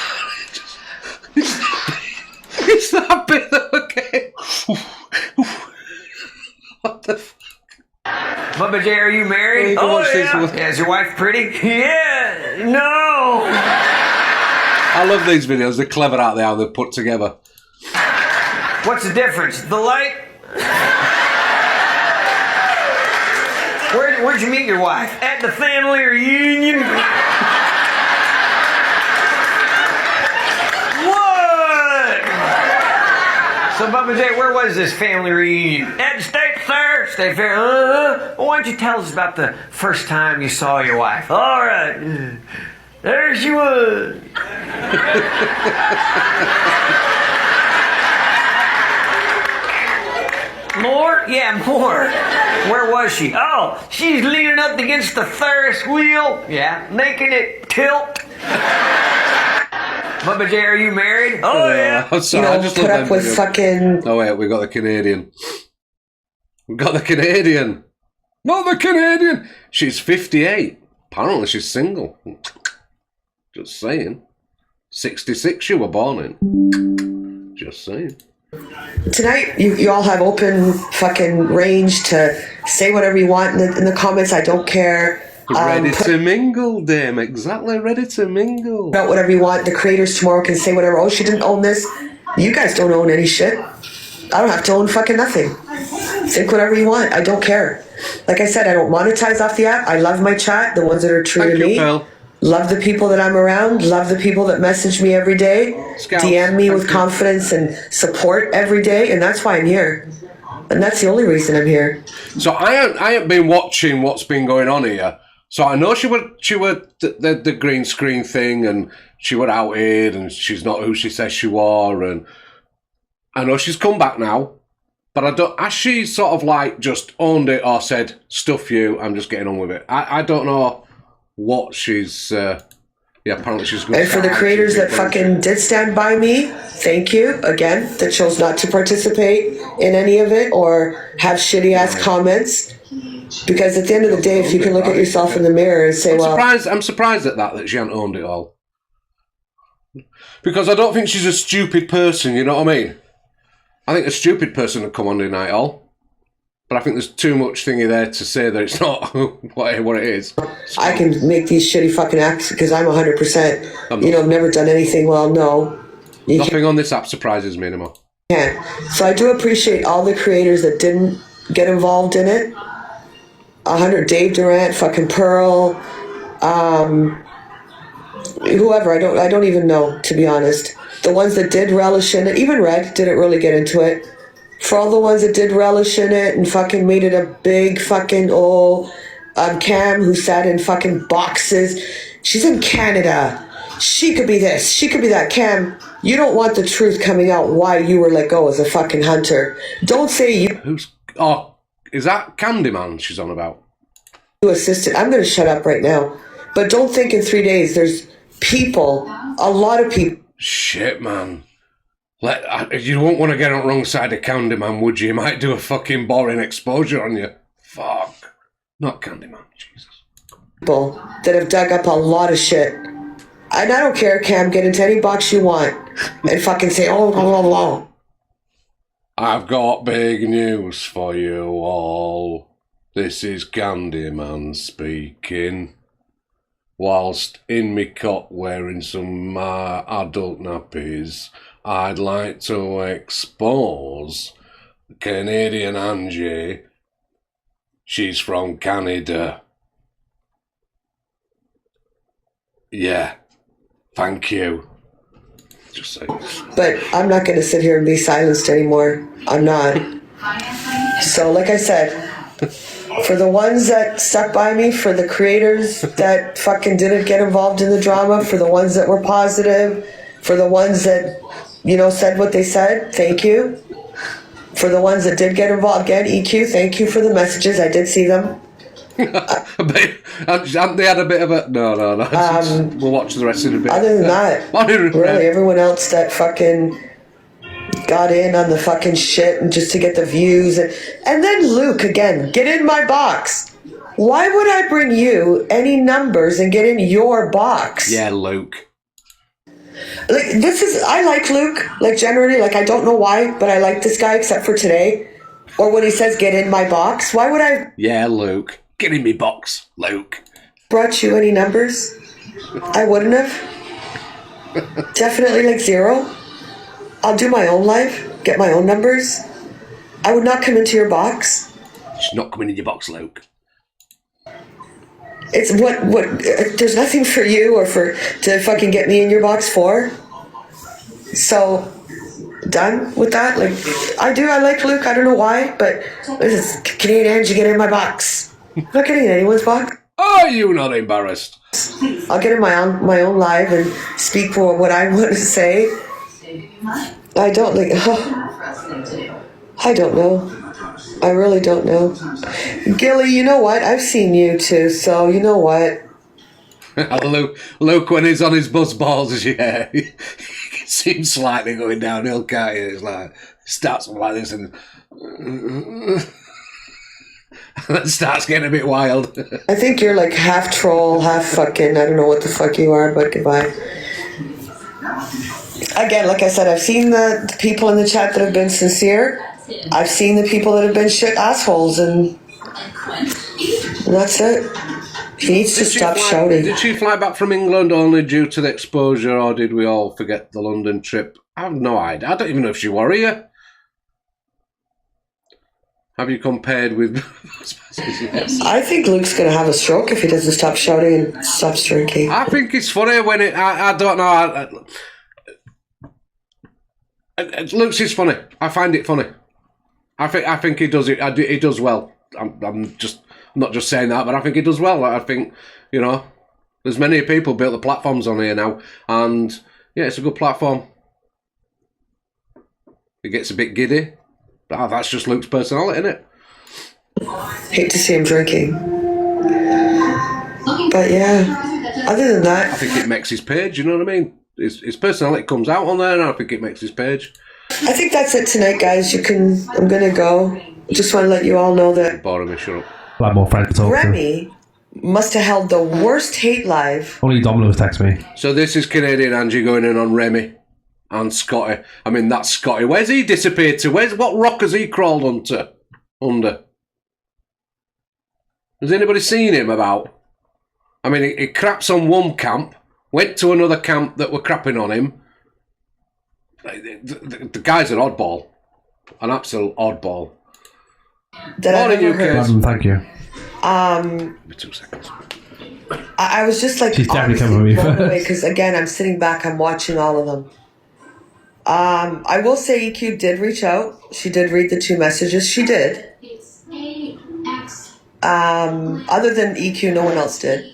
it's that bit okay. What the fuck? Bubba J, are you married? Oh, yeah. Is your wife pretty? Yeah. No. I love these videos. They're clever out there how they're put together. What's the difference? The light? Where'd you meet your wife? At the family reunion? What? So, Bubba J, where was this family reunion? At the State Fair. State Fair. Well, why don't you tell us about the first time you saw your wife? All right. There she was. More? Yeah, more. Where was she? Oh, she's leaning up against the Ferris wheel. Yeah, making it tilt. Bubba J, are you married? Oh, yeah. I'm sorry, I just put up with videos. fucking... Oh, wait, we got the Canadian. We got the Canadian. Not the Canadian. She's 58. Apparently she's single. Just saying. 66 you were born in. Just saying. Tonight, you all have open fucking range to say whatever you want in the comments. I don't care. Ready to mingle, Dame. Exactly, ready to mingle. About whatever you want. The creators tomorrow can say whatever. Oh, she didn't own this. You guys don't own any shit. I don't have to own fucking nothing. Think whatever you want. I don't care. Like I said, I don't monetize off the app. I love my chat, the ones that are true to me. Pearl. Love the people that I'm around. Love the people that message me every day. Scouts. DM me with confidence and support every day. And that's why I'm here. And that's the only reason I'm here. So I ain't been watching what's been going on here. So I know she were the green screen thing, and she were outed, and she's not who she says she were, and I know she's come back now, but I don't. Has she sort of like just owned it or said stuff you? I'm just getting on with it. I don't know what she's. Yeah, apparently she's. And for the creators that fucking did stand by me, thank you again. That chose not to participate in any of it or have shitty ass comments. Because at the end of the day, if you can look at yourself in the mirror and say, I'm surprised at that she hasn't owned it all. Because I don't think she's a stupid person, you know what I mean? I think a stupid person would come on tonight, all. But I think there's too much thingy there to say that it's not what it is. So, I can make these shitty fucking acts because I'm 100%. I've never done anything. Well, no. Nothing on this app surprises me anymore. Yeah. So I do appreciate all the creators that didn't get involved in it. 100 Dave Durant, fucking Pearl, whoever. I don't even know, to be honest. The ones that did relish in it, even Red didn't really get into it. For all the ones that did relish in it and fucking made it a big fucking Cam, who sat in fucking boxes. She's in Canada. She could be this. She could be that. Cam, you don't want the truth coming out why you were let go as a fucking hunter. Don't say you... Is that Candyman she's on about? You assisted. I'm going to shut up right now. But don't think in 3 days there's people, a lot of people. Shit, man. You won't want to get on the wrong side of Candyman, would you? You might do a fucking boring exposure on you. Fuck. Not Candyman, Jesus. People that have dug up a lot of shit. And I don't care, Cam, get into any box you want and fucking say, oh. I've got big news for you all. This is Candyman speaking. Whilst in me cot wearing some adult nappies, I'd like to expose Canadian Angie. She's from Canada. Yeah, thank you. Just saying. But I'm not going to sit here and be silenced anymore. I'm not. So, like I said, for the ones that stuck by me, for the creators that fucking didn't get involved in the drama, for the ones that were positive, for the ones that, said what they said, thank you. For the ones that did get involved, again, EQ, thank you for the messages. I did see them. Haven't they had a bit of a... No. We'll watch the rest of the bit. Other than that, really, everyone else that fucking got in on the fucking shit and just to get the views. And then Luke, again, get in my box. Why would I bring you any numbers and get in your box? Yeah, Luke. I like Luke, generally, I don't know why, but I like this guy except for today. Or when he says, get in my box, why would I... Yeah, Luke. Get in me box, Luke. Brought you any numbers? I wouldn't have. Definitely 0. I'll do my own live, get my own numbers. I would not come into your box. She's not coming in your box, Luke. It's what there's nothing for you or to fucking get me in your box for. So, done with that. I like Luke, I don't know why, but this is Canadian Angie, get in my box. I'm not getting in anyone's box. Are you not embarrassed? I'll get in my own live and speak for what I want to say. I don't I don't know. I really don't know. Gilly, you know what? I've seen you too, so you know what? Luke, when he's on his buzz balls, yeah, he seems slightly going downhill, can't you? It's starts like this and then starts getting a bit wild. I think you're half troll, half fucking, I don't know what the fuck you are, but goodbye. Again, like I said, I've seen the people in the chat that have been sincere. I've seen the people that have been shit assholes, and that's it. He needs to stop shouting. Did she fly back from England only due to the exposure, or did we all forget the London trip? I have no idea. I don't even know if she were here. Have you compared with... I think Luke's going to have a stroke if he doesn't stop shouting and stops drinking. I think it's funny when it... I don't know. Luke's is funny. I find it funny. I think he does it. He does well. I'm not just saying that, but I think he does well. I think, there's many people built the platforms on here now, and yeah, it's a good platform. It gets a bit giddy. That's just Luke's personality, isn't it? Hate to see him drinking. But yeah, other than that... I think it makes his page, you know what I mean? His personality comes out on there, and I think it makes his page. I think that's it tonight, guys. I'm going to go. Just want to let you all know that... Boring me, shut up. I'll have more friends to talk Remy must have held the worst hate live. Only Domino's text me. So this is Canadian Angie going in on Remy. And Scotty. I mean, that's Scotty. Where's he disappeared to? What rock has he crawled under? Has anybody seen him about? I mean, he craps on one camp, went to another camp that were crapping on him. The guy's an oddball. An absolute oddball. Morning, you Madam, thank you. Give me 2 seconds. I was just like, she's definitely coming with me first. Because again, I'm sitting back, I'm watching all of them. I will say EQ did reach out. She did read the 2 messages. She did. Other than EQ, no one else did.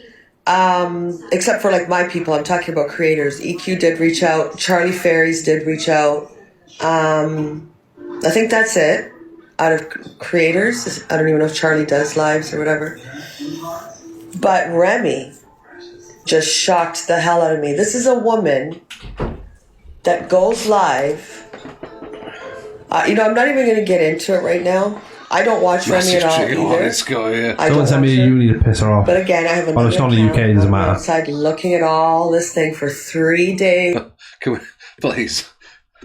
Except for like my people, I'm talking about creators. EQ did reach out. Charlie Fairies did reach out. I think that's it. Out of creators, I don't even know if Charlie does lives or whatever. But Remy just shocked the hell out of me. This is a woman that goes live. I'm not even going to get into it right now. I don't watch Remy at all either. Don't tell me you need to piss her off. But again, I have another it's not in the UK, it doesn't matter. outside looking at all this thing for 3 days. Can we, please,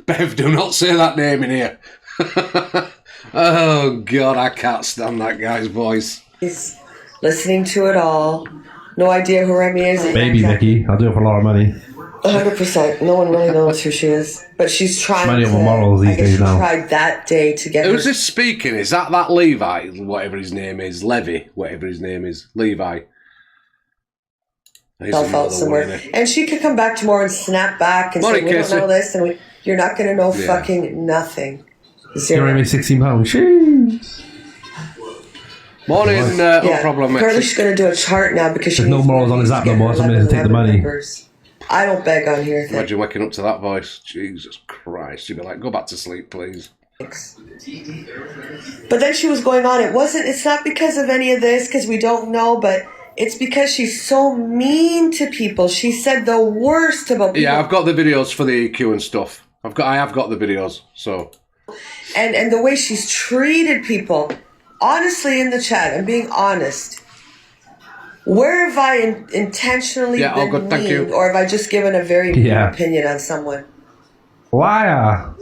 Bev, do not say that name in here. Oh God, I can't stand that guy's voice. He's listening to it all. No idea who Remy is. Baby Mickey, I'll do it for a lot of money. 100%. No one really knows who she is, but she's trying. Money over morals these days now. Tried that day to get. Who's this speaking? Is that Levi? Whatever his name is, Levy. Whatever his name is, Levi. Self out somewhere, and she could come back tomorrow and snap back and say, "We don't know this, and you're not going to know fucking nothing." You're only £16. Jeez. Morning, problematic. Apparently she's going to do a chart now because there's no morals on his app no more. Somebody has to take the money. I don't beg on here. Imagine waking up to that voice. Jesus Christ. You'd be like, go back to sleep, please. But then she was going on. It's not because of any of this, because we don't know, but it's because she's so mean to people. She said the worst about people. Yeah, I've got the videos for the EQ and stuff. I have got the videos, so. And the way she's treated people. Honestly, in the chat, I'm being honest. Where have I intentionally been mean, or have I just given a very mean opinion on someone? Liar.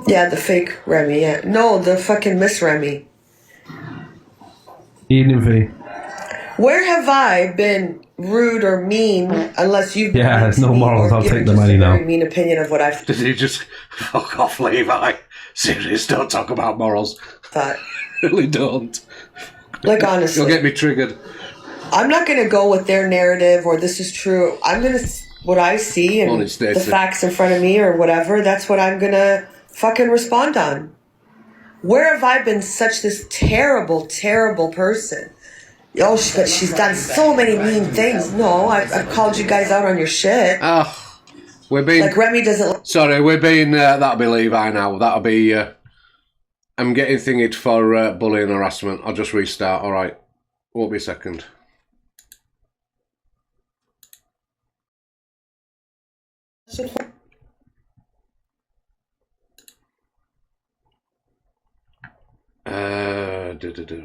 Yeah, the fake Remy. Yeah, no, the fucking Miss Remy. Evening fee. Where have I been rude or mean? Unless you've been mean there's no morals. I'll take the money now. Very mean opinion of what I've. Did he just fuck off, Levi? Serious, don't talk about morals. Thought. Really don't. Like honestly, you'll get me triggered. I'm not going to go with their narrative or this is true. I'm going to, what I see and the facts in front of me or whatever, that's what I'm going to fucking respond on. Where have I been such this terrible, terrible person? Oh, but she's done so many mean things. No, I've called you guys out on your shit. Oh, we're being... Like Remy doesn't... Sorry, we're being... that'll be Levi now. That'll be... I'm getting thingied for bullying and harassment. I'll just restart. All right. Won't be a second.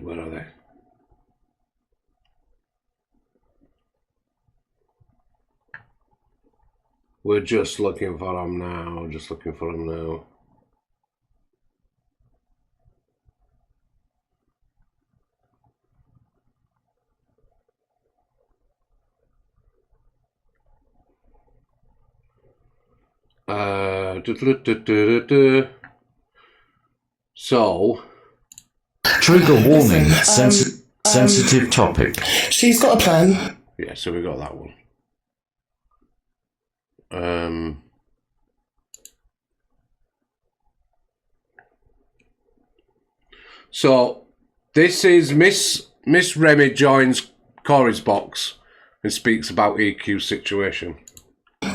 Where are they? We're just looking for them now. Just looking for them now. So, trigger warning, sensitive topic. She's got a plan. Yeah, so we got that one. So this is Miss Remy joins Corey's box and speaks about EQ's situation.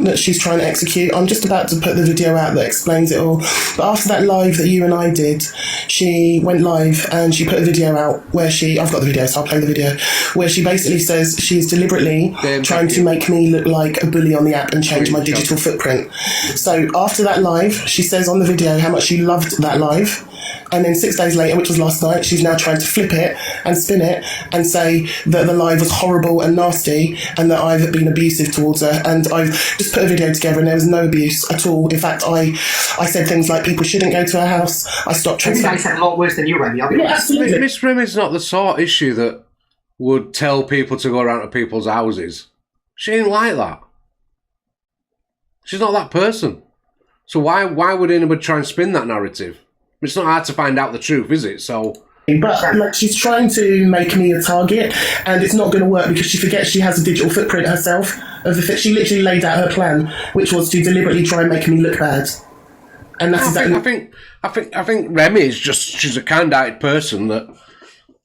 That she's trying to execute. I'm just about to put the video out that explains it all. But after that live that you and I did, she went live and she put a video out where I've got the video, so I'll play the video, where she basically says she's deliberately trying to make me look like a bully on the app and change my digital footprint. So after that live, she says on the video how much she loved that live. And then 6 days later, which was last night, she's now trying to flip it and spin it and say that the live was horrible and nasty and that I've been abusive towards her. And I've just put a video together and there was no abuse at all. In fact, I said things like people shouldn't go to her house. I stopped trying I said a lot worse than you, Remy. I'll be honest. Absolutely. Miss Remy's not the sort, is she, that would tell people to go around to people's houses. She ain't like that. She's not that person. So why would anybody try and spin that narrative? It's not hard to find out the truth, is it? So, but like, she's trying to make me a target, and it's not going to work because she forgets she has a digital footprint herself. She literally laid out her plan, which was to deliberately try and make me look bad. And that's exactly. I think Remy is she's a kind-hearted person that,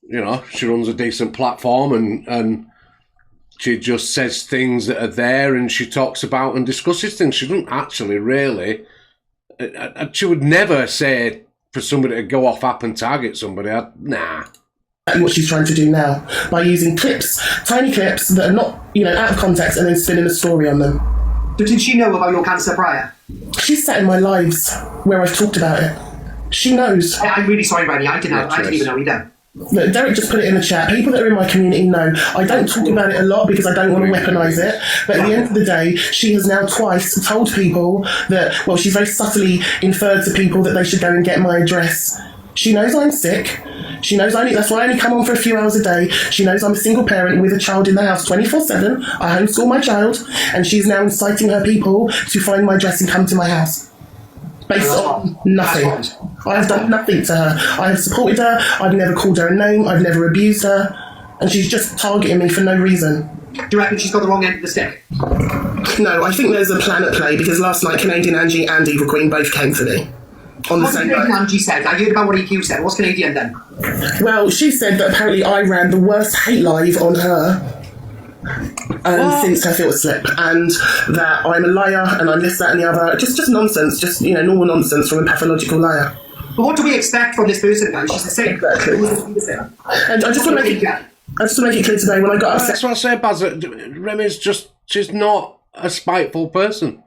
you know, she runs a decent platform and she just says things that are there and she talks about and discusses things. She doesn't actually really. She would never say for somebody to go off app and target somebody. Nah. What she's trying to do now by using clips, tiny clips that are not, you know, out of context, and then spinning a story on them. So did she know about your cancer prior? She's sat in my lives where I've talked about it. She knows. I'm really sorry, Remy. I didn't even know either. Look, Derek just put it in the chat. People that are in my community know. I don't talk about it a lot because I don't want to weaponise it. But at the end of the day, she has now twice told people that, well, she's very subtly inferred to people that they should go and get my address. She knows I'm sick. She knows that's why I only come on for a few hours a day. She knows I'm a single parent with a child in the house 24/7. I homeschool my child. And she's now inciting her people to find my address and come to my house. Based on nothing. I have done nothing to her. I have supported her. I've never called her a name. I've never abused her. And she's just targeting me for no reason. Do you reckon she's got the wrong end of the stick? No, I think there's a plan at play because last night Canadian Angie and Evil Queen both came for me. On the same Canadian Angie said? I heard about what EQ said. What's Canadian then? Well, she said that apparently I ran the worst hate live on her since her filter slip, and that I'm a liar and I'm this, that and the other. Just nonsense, just, you know, normal nonsense from a pathological liar. But what do we expect from this person now? She's the same. Exactly. And I just want to make it clear today when I got upset. That's what I say, Baz. Remy's she's not a spiteful person.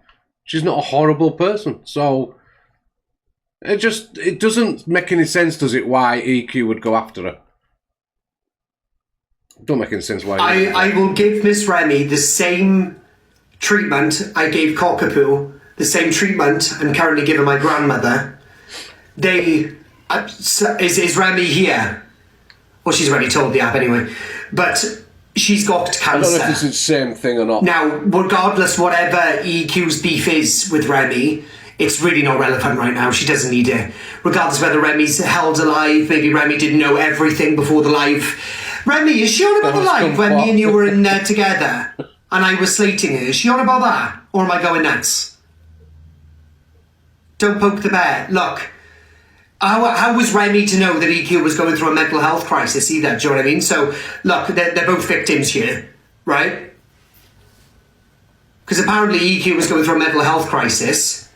She's not a horrible person. So it doesn't make any sense, does it, why EQ would go after her? Don't make any sense why. I will give Miss Remy the same treatment I gave Cockapoo, the same treatment I'm currently giving my grandmother. Is Remy here? Well, she's already told the app anyway. But she's got cancer. I don't know if this is the same thing or not. Now, regardless whatever EQ's beef is with Remy, it's really not relevant right now. She doesn't need it. Regardless whether Remy's held alive, maybe Remy didn't know everything before the live. Remy, is she on about the live when me and you were in there together and I was slating her? Is she on about that? Or am I going nuts? Don't poke the bear. Look, how was Remy to know that EQ was going through a mental health crisis either? Do you know what I mean? So, look, they're both victims here, right? Because apparently EQ was going through a mental health crisis,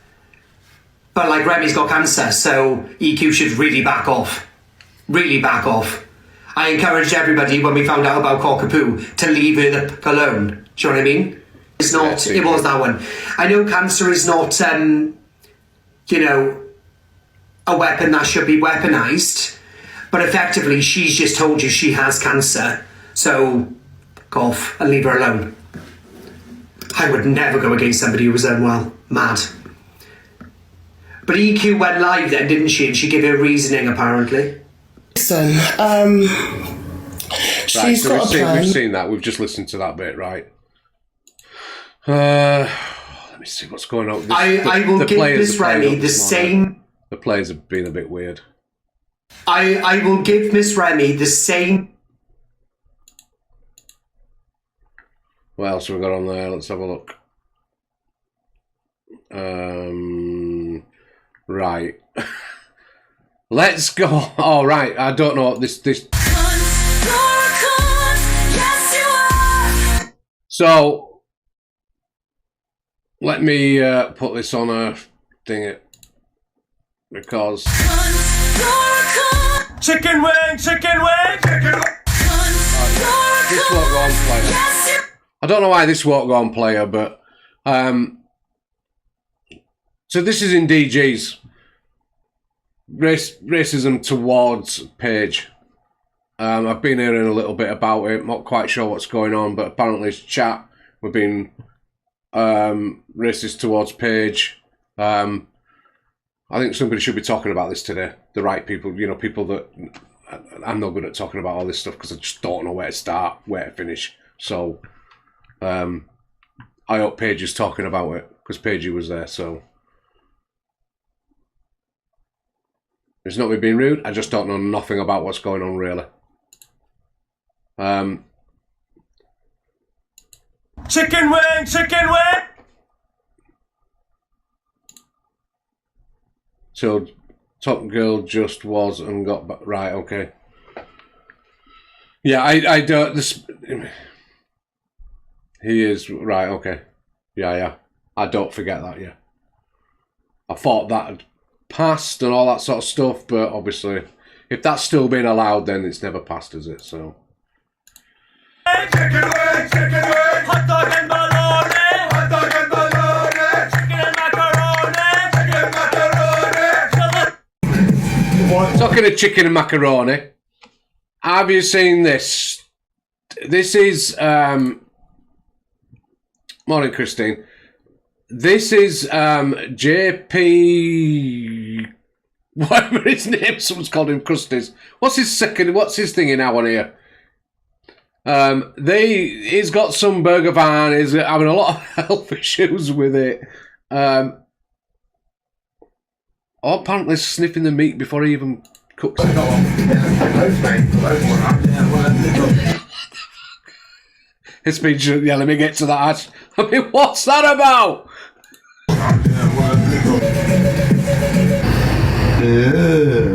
but like Remy's got cancer, so EQ should really back off. Really back off. I encouraged everybody when we found out about Cockapoo to leave her alone. Do you know what I mean? It's not. It was that one. I know cancer is not, you know, a weapon that should be weaponized, but effectively she's just told you she has cancer, so go off and leave her alone. I would never go against somebody who was unwell. Mad. But EQ went live then, didn't she? And she gave her reasoning, apparently. Listen, she's got a plan. We've seen that. We've just listened to that bit, right? Let me see what's going on. I will give Miss Remy the same. The players have been a bit weird. I will give Miss Remy the same. What else have we got on there? Let's have a look. Right. Let's go. All right. I don't know this. So let me put this on a thing because chicken wing. This won't go on player. I don't know why this won't go on player, but so this is in DG's. racism towards Paige. I've been hearing a little bit about it. Not quite sure what's going on, but apparently it's chat. We've been racist towards Paige. I think somebody should be talking about this today. The right people, you know, people that... I'm not good at talking about all this stuff because I just don't know where to start, where to finish. So, I hope Paige is talking about it because Paige was there. So, it's not me being rude. I just don't know nothing about what's going on really. Chicken wing, chicken wing. So, Top Girl just was and got back. Right, okay. Yeah, I don't. This, he is right. Okay. Yeah. I don't forget that. Yeah. I thought that had passed and all that sort of stuff, but obviously, if that's still being allowed, then it's never passed, is it? So. Chicken wing, hot dog and bologna, hot dog and bologna, chicken and macaroni, Talking of chicken and macaroni, have you seen this? This is morning, Christine. This is JP, whatever his name. Someone's called him Krusties. What's his thingy now on here? He's got some burger van. He's having a lot of health issues with it. Apparently sniffing the meat before he even cooks it. It's been, yeah, let me get to that. I mean, what's that about?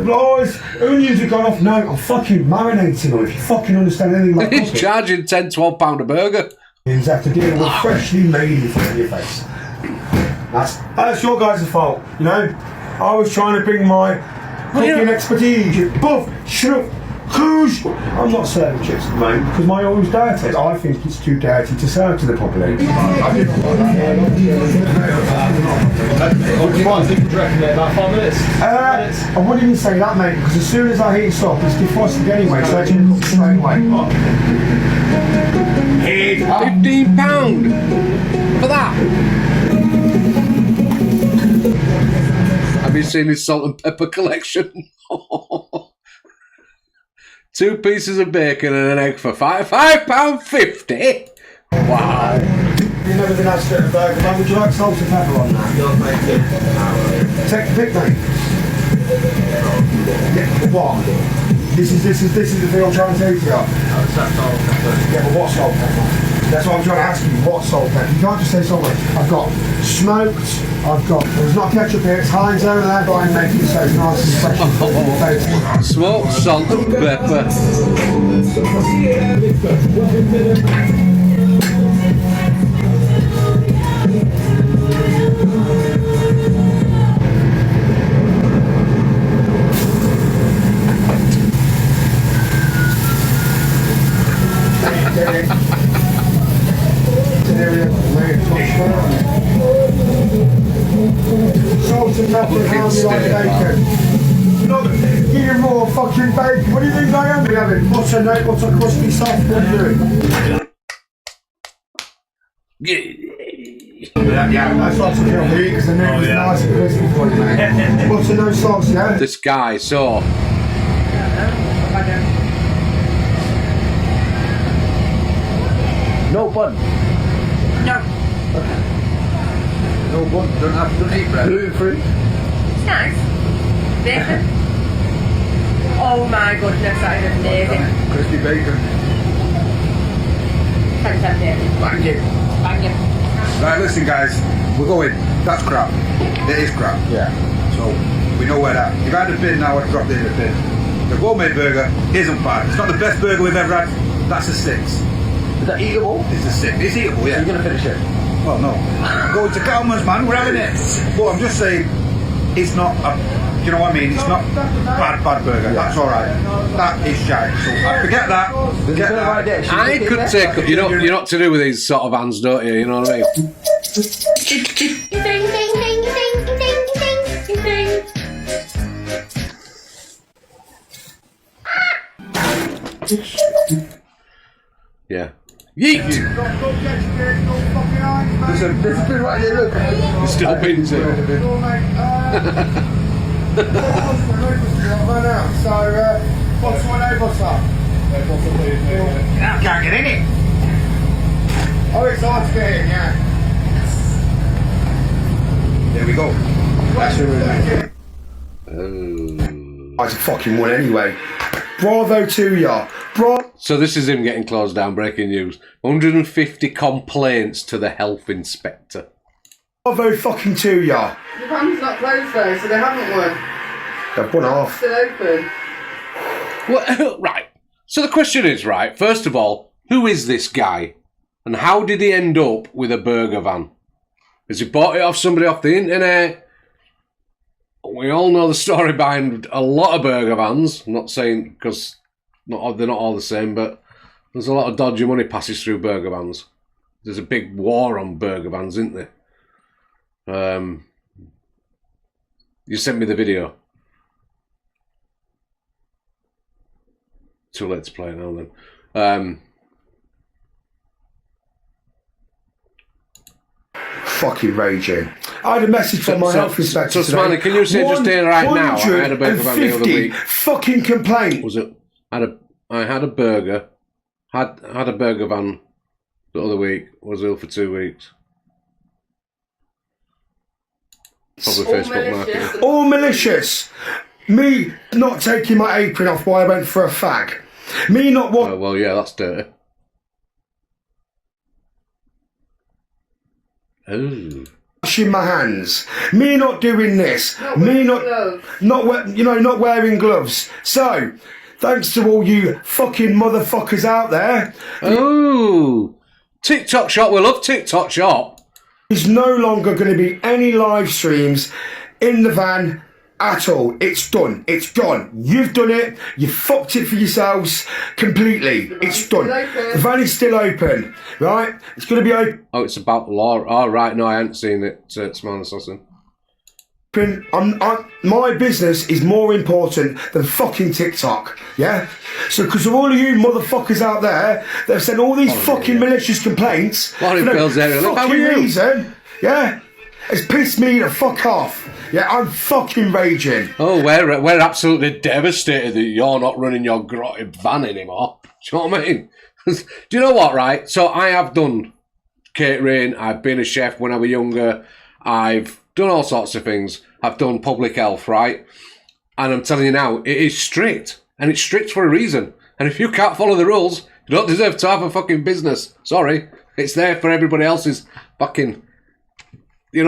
Guys, who needs to gone off? No, I'm fucking marinating on it. If you fucking understand anything like He's charging £10-12 a burger. You have to deal with freshly made in front of your face. That's your guys' fault, you know? I was trying to bring my cooking expertise. You buff, shut up, whoosh. I'm not serving chips at the moment because my oil's dirty. I think it's too dirty to serve to the public. What do you want? You reckon about 5 minutes? I wouldn't even say that, mate, because as soon as I heat it up, it's defrosted anyway, so I can cook straight away. £15 for that. Have you seen his salt and pepper collection? 2 pieces of bacon and an egg for £5.50. Wow. You've never been asked for a burger, man. Would you like salt and pepper on that? No, thank you. Take the pick, mate. Yeah, what? This is the thing I'm trying to tell you. Yeah, but what salt and pepper? That's what I'm trying to ask you. What salt and pepper? You can't just say salt and pepper. I've got smoked. There's not ketchup here. It's Heinz over there, but I'm making it so it's nice and fresh. Smoked salt and pepper. Salt and pepper and how do you like bacon? Look, give me more fucking bacon. What do you think I am having? Butter, no butter, crispy soft. What are you doing? Yeah, that's lots of kill for you because the meat was nice and crispy for you, mate. Butter, no sauce, yeah? This guy, so... No bun? No. Okay. No bun, don't eat bread. Gluten free? It's nice. Bacon. Oh my goodness, that is amazing. Crispy bacon. Fantastic. Thank you. Thank you. Right, listen guys, we're going. That's crap. It is crap. Yeah. So, we know where that. If I had a bin now, I'd drop it in the bin. The gourmet burger isn't bad. It's not the best burger we've ever had. That's a 6. Is that eatable? It's a 6. It's eatable, yeah. You're going to finish it? Well, no. Go to Calman's, man. We're having it. But I'm just saying, it's not a... You know what I mean? It's not bad burger. Yeah. That's all right. That is shite. So forget that. Forget that. I could take... You know what to do with these sort of hands, don't you? You know what I mean? Yeah. Yeet! There's a bit right there, look. It's still bins it. So, what's my neighbour's up? I can't get in it. Oh, it's hard to get in, yeah. There we go. That's your I fucking won anyway. Bravo to ya. So this is him getting closed down, breaking news. 150 complaints to the health inspector. Bravo fucking to ya. The van's not closed though, so they haven't won. They've won off. Still open. Well, right. So the question is, right, first of all, who is this guy? And how did he end up with a burger van? Has he bought it off somebody off the internet? We all know the story behind a lot of burger vans. I'm not saying because they're not all the same, but there's a lot of dodgy money passes through burger vans. There's a big war on burger vans, isn't there? You sent me the video. Too late to play now then. Fucking raging. I had a message from my health inspector So, Smiley, can you say just in right now? I had a burger van the other week. Fucking complaint. Was it? I had a burger. Had a burger van the other week. Was ill for 2 weeks. Probably Facebook marketing. All malicious. Me not taking my apron off while I went for a fag. Me not what? Oh, well, yeah, that's dirty. Oh. Washing my hands. Me not doing this. Me not wearing gloves. So, thanks to all you fucking motherfuckers out there. Oh, TikTok shop. We love TikTok shop. There's no longer going to be any live streams in the van at all. It's done. It's gone. You've done it. You fucked it for yourselves completely. It's done. The van is still open, right? It's going to be open. Oh, it's about law. Oh, right. No, I hadn't seen it. Smile Assassin. My business is more important than fucking TikTok, yeah? So, because of all of you motherfuckers out there that have sent all these fucking malicious complaints for no fucking reason, yeah? It's pissed me the fuck off. Yeah, I'm fucking raging. Oh, we're absolutely devastated that you're not running your grotted van anymore. Do you know what I mean? Do you know what, right? So I have done catering. I've been a chef when I was younger. I've done all sorts of things. I've done public health, right? And I'm telling you now, it is strict. And it's strict for a reason. And if you can't follow the rules, you don't deserve to have a fucking business. Sorry. It's there for everybody else's fucking,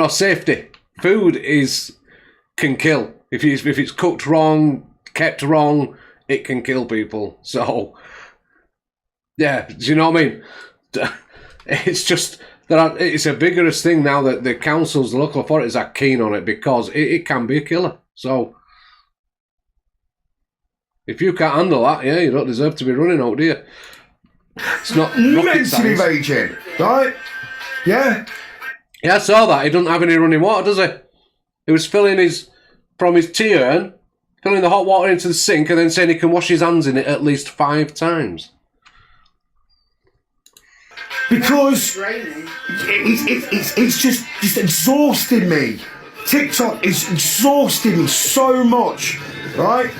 safety. Food can kill. If it's cooked wrong, kept wrong, it can kill people. So, yeah, do you know what I mean? It's just that it's a vigorous thing now that the councils, the local authorities are keen on it because it can be a killer. So, if you can't handle that, yeah, you don't deserve to be running out, do you? It's not mentally raging, right? Yeah. Yeah, I saw that. He doesn't have any running water, does he? He was filling from his tea urn, filling the hot water into the sink, and then saying he can wash his hands in it at least 5 times. Because it's just exhausting me. TikTok is exhausting me so much, right?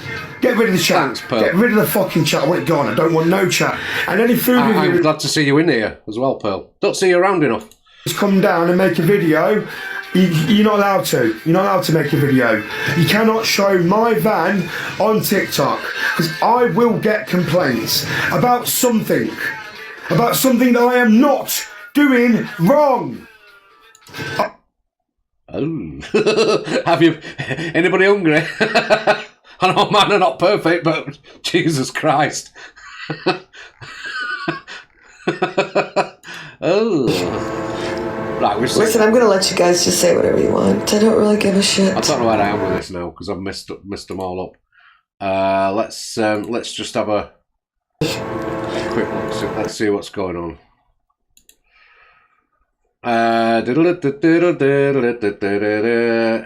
Get rid of the chat. Thanks, Pearl. Get rid of the fucking chat. I want it gone. I don't want no chat. And any food I'm glad to see you in here as well, Pearl. Don't see you around enough. Just come down and make a video. You're not allowed to. You're not allowed to make a video. You cannot show my van on TikTok because I will get complaints about something that I am not doing wrong. Oh, have you? Anybody hungry? I know mine are not perfect, but Jesus Christ. Oh. Right, listen, I'm going to let you guys just say whatever you want. I don't really give a shit. I don't know where I am with this now because I've messed them all up. Let's just have a quick look. Let's see what's going on.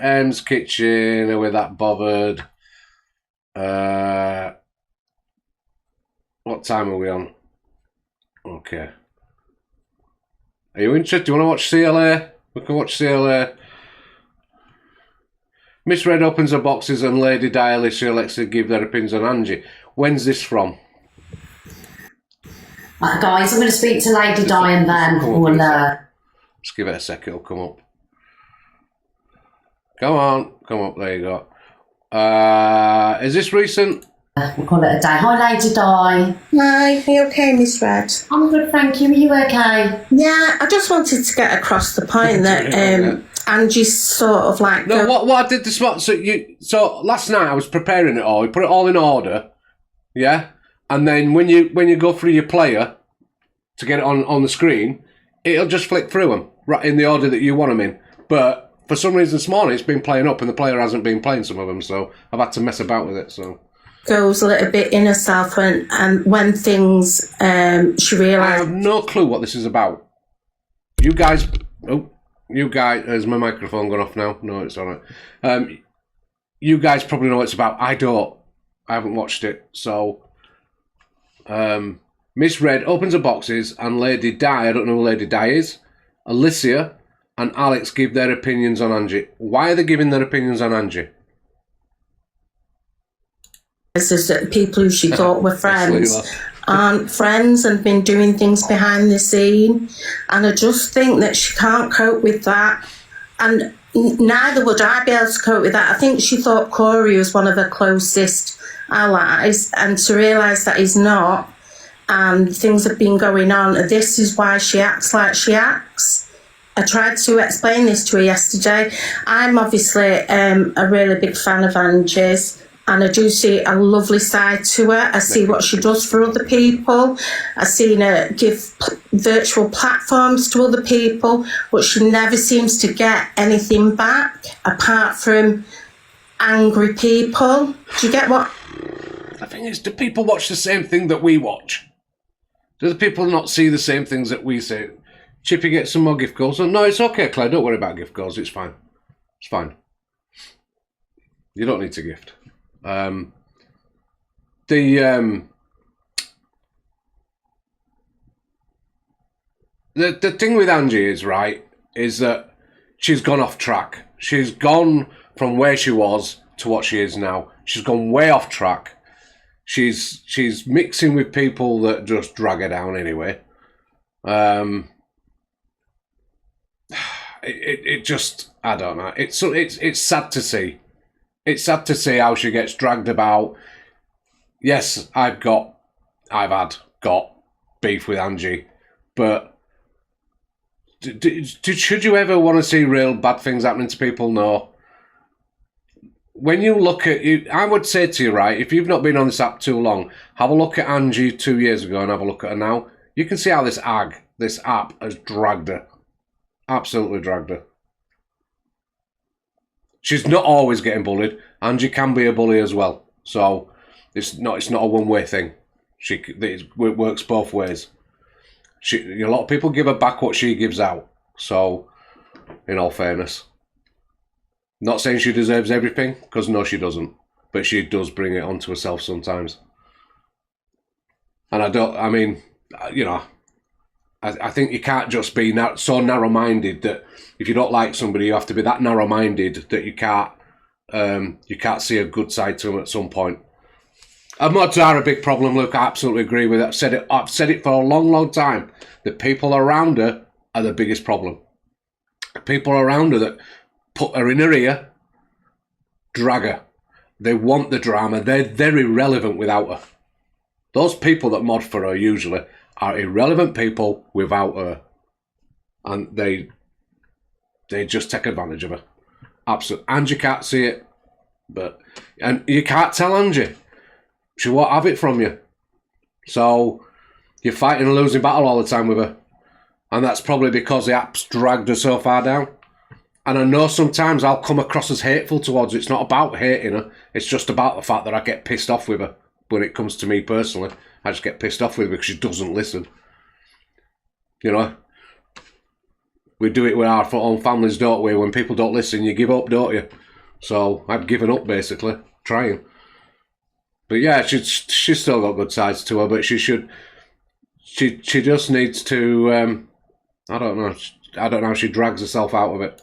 M's Kitchen. Are we that bothered? What time are we on? Okay. Are you interested? Do you want to watch CLA? We can watch CLA. Miss Red opens her boxes and Lady Di, Alicia, Alexa give their opinions on Angie. When's this from? Guys, I'm going to speak to Lady Di and then we'll... Just give it a sec, it'll come up. Come on, come up, there you go. Is this recent? We'll call it a day. Hi, Lady Di. Hi, are you okay, Miss Red? I'm good, thank you. Are you okay? Yeah, I just wanted to get across the point that Angie's sort of like... No, what I did this morning, so last night I was preparing it all, we put it all in order, yeah? And then when you go through your player to get it on the screen, it'll just flick through them, right in the order that you want them in. But for some reason this morning it's been playing up and the player hasn't been playing some of them, so I've had to mess about with it, so... Goes a little bit in herself when things she realised. I have no clue what this is about. You guys, has my microphone gone off now? No, it's all right. You guys probably know what it's about. I don't. I haven't watched it. So, Miss Red opens her boxes and Lady Di, I don't know who Lady Di is, Alicia and Alex give their opinions on Angie. Why are they giving their opinions on Angie? Is that people who she thought were friends aren't friends and been doing things behind the scene, and I just think that she can't cope with that, and neither would I be able to cope with that. I think she thought Corey was one of her closest allies, and to realise that he's not, and things have been going on, this is why she acts like she acts. I tried to explain this to her yesterday. I'm obviously a really big fan of Angie's, and I do see a lovely side to her. I see what she does for other people. I've seen her give virtual platforms to other people, but she never seems to get anything back apart from angry people. Do you get what? The thing is, do people watch the same thing that we watch? Do the people not see the same things that we see? Chippy gets some more gift cards. No, it's okay, Claire. Don't worry about gift cards. It's fine. It's fine. You don't need to gift. The thing with Angie is, right, is that she's gone off track. She's gone from where she was to what she is now. She's gone way off track. She's mixing with people that just drag her down anyway. It just, I don't know. It's sad to see. It's sad to see how she gets dragged about. Yes, I've got beef with Angie, but should you ever want to see real bad things happening to people? No. When you look at you, I would say to you, right, if you've not been on this app too long, have a look at Angie 2 years ago and have a look at her now. You can see how this app has dragged her. Absolutely dragged her. She's not always getting bullied. Angie can be a bully as well. So it's not a one-way thing. It works both ways. A lot of people give her back what she gives out. So, in all fairness. Not saying she deserves everything, because no, she doesn't. But she does bring it onto herself sometimes. And I think you can't just be so narrow-minded that if you don't like somebody, you have to be that narrow-minded that you can't see a good side to them at some point. Mods are a big problem, Luke. I absolutely agree with it. I've said it for a long, long time. The people around her are the biggest problem. The people around her that put her in her ear, drag her. They want the drama. They're irrelevant without her. Those people that mod for her usually are irrelevant people without her. And they just take advantage of her. Absolutely. Angie can't see it. And you can't tell Angie. She won't have it from you. So you're fighting a losing battle all the time with her. And that's probably because the app's dragged her so far down. And I know sometimes I'll come across as hateful towards her. It's not about hating her. It's just about the fact that I get pissed off with her. When it comes to me personally, I just get pissed off with her because she doesn't listen. You know? We do it with our own families, don't we? When people don't listen, you give up, don't you? So I've given up, basically, trying. But yeah, she's still got good sides to her, but she just needs to, I don't know how she drags herself out of it.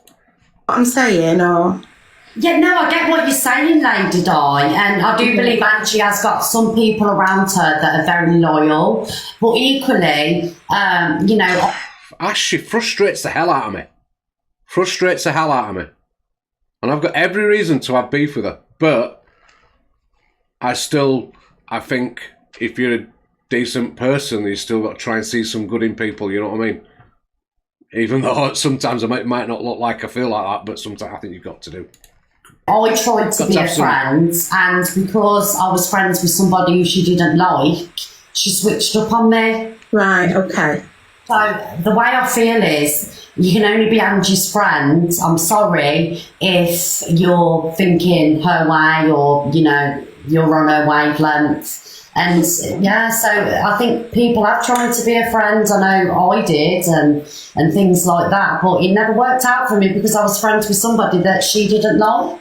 What I'm saying, or... Yeah, no, I get what you're saying, Lady Di, and I do believe Angie has got some people around her that are very loyal, but equally, you know... Ash, she frustrates the hell out of me. And I've got every reason to have beef with her, but I think if you're a decent person, you still got to try and see some good in people, you know what I mean? Even though sometimes it might not look like I feel like that, but sometimes I think you've got to do. I tried to be a friend, and because I was friends with somebody who she didn't like, she switched up on me. Right, okay. So the way I feel is, you can only be Angie's friend. I'm sorry if you're thinking her way or, you know, you're on her wavelength. And yeah, so I think people have tried to be a friend. I know I did and things like that, but it never worked out for me because I was friends with somebody that she didn't like.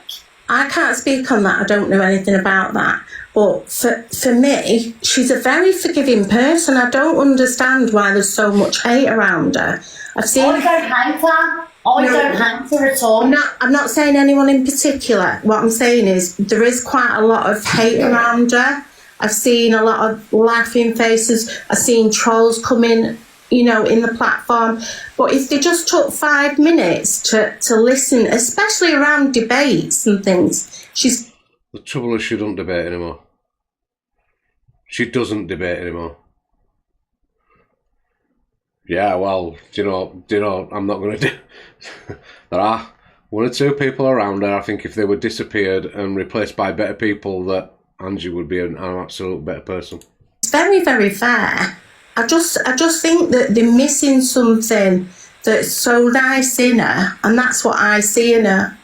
I can't speak on that. I don't know anything about that. But for me, she's a very forgiving person. I don't understand why there's so much hate around her. I don't hate her. I don't hate her at all. I'm not saying anyone in particular. What I'm saying is there is quite a lot of hate around her. I've seen a lot of laughing faces. I've seen trolls come in, you know, in the platform. But if they just took 5 minutes to listen, especially around debates and things, The trouble is she doesn't debate anymore. She doesn't debate anymore. Yeah, well, do you know, I'm not going to do... There are 1 or 2 people around her, I think if they were disappeared and replaced by better people, that Angie would be an absolute better person. It's very, very fair. I just think that they're missing something that's so nice in her, and that's what I see in her.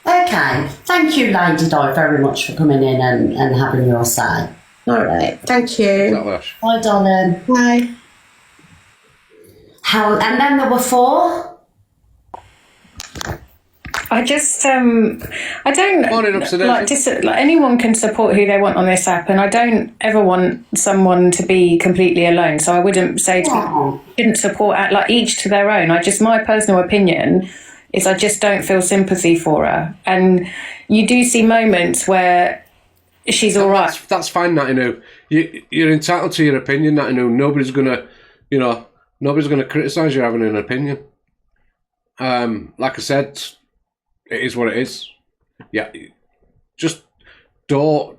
Okay, thank you, Lady Di, very much for coming in and having your say. All right, thank you. Bye, darling. Bye. And then there were 4. I just, I don't like anyone can support who they want on this app, and I don't ever want someone to be completely alone. So I wouldn't say to people, didn't support like each to their own. My personal opinion is I just don't feel sympathy for her, and you do see moments where she's all right. That's fine, Natinu. You're entitled to your opinion, Natinu. Nobody's gonna criticise you having an opinion. Like I said. It is what it is. Yeah, just don't,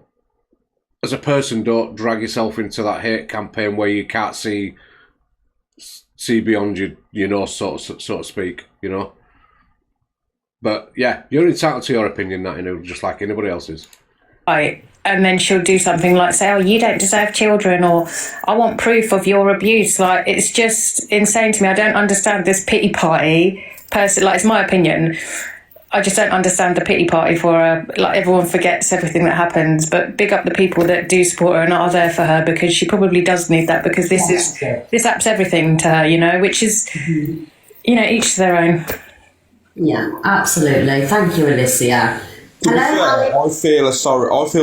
as a person, don't drag yourself into that hate campaign where you can't see beyond your nose, so to speak. You know. But yeah, you're entitled to your opinion, Natinu, just like anybody else's. Right, and then she'll do something like say, "Oh, you don't deserve children," or "I want proof of your abuse." Like, it's just insane to me. I don't understand this pity party person. Like, it's my opinion. I just don't understand the pity party for her. Like, everyone forgets everything that happens, but big up the people that do support her and are there for her, because she probably does need that, because this app's everything to her, you know, which is, you know, each to their own. Yeah, absolutely. Thank you, Alicia. Hello, I feel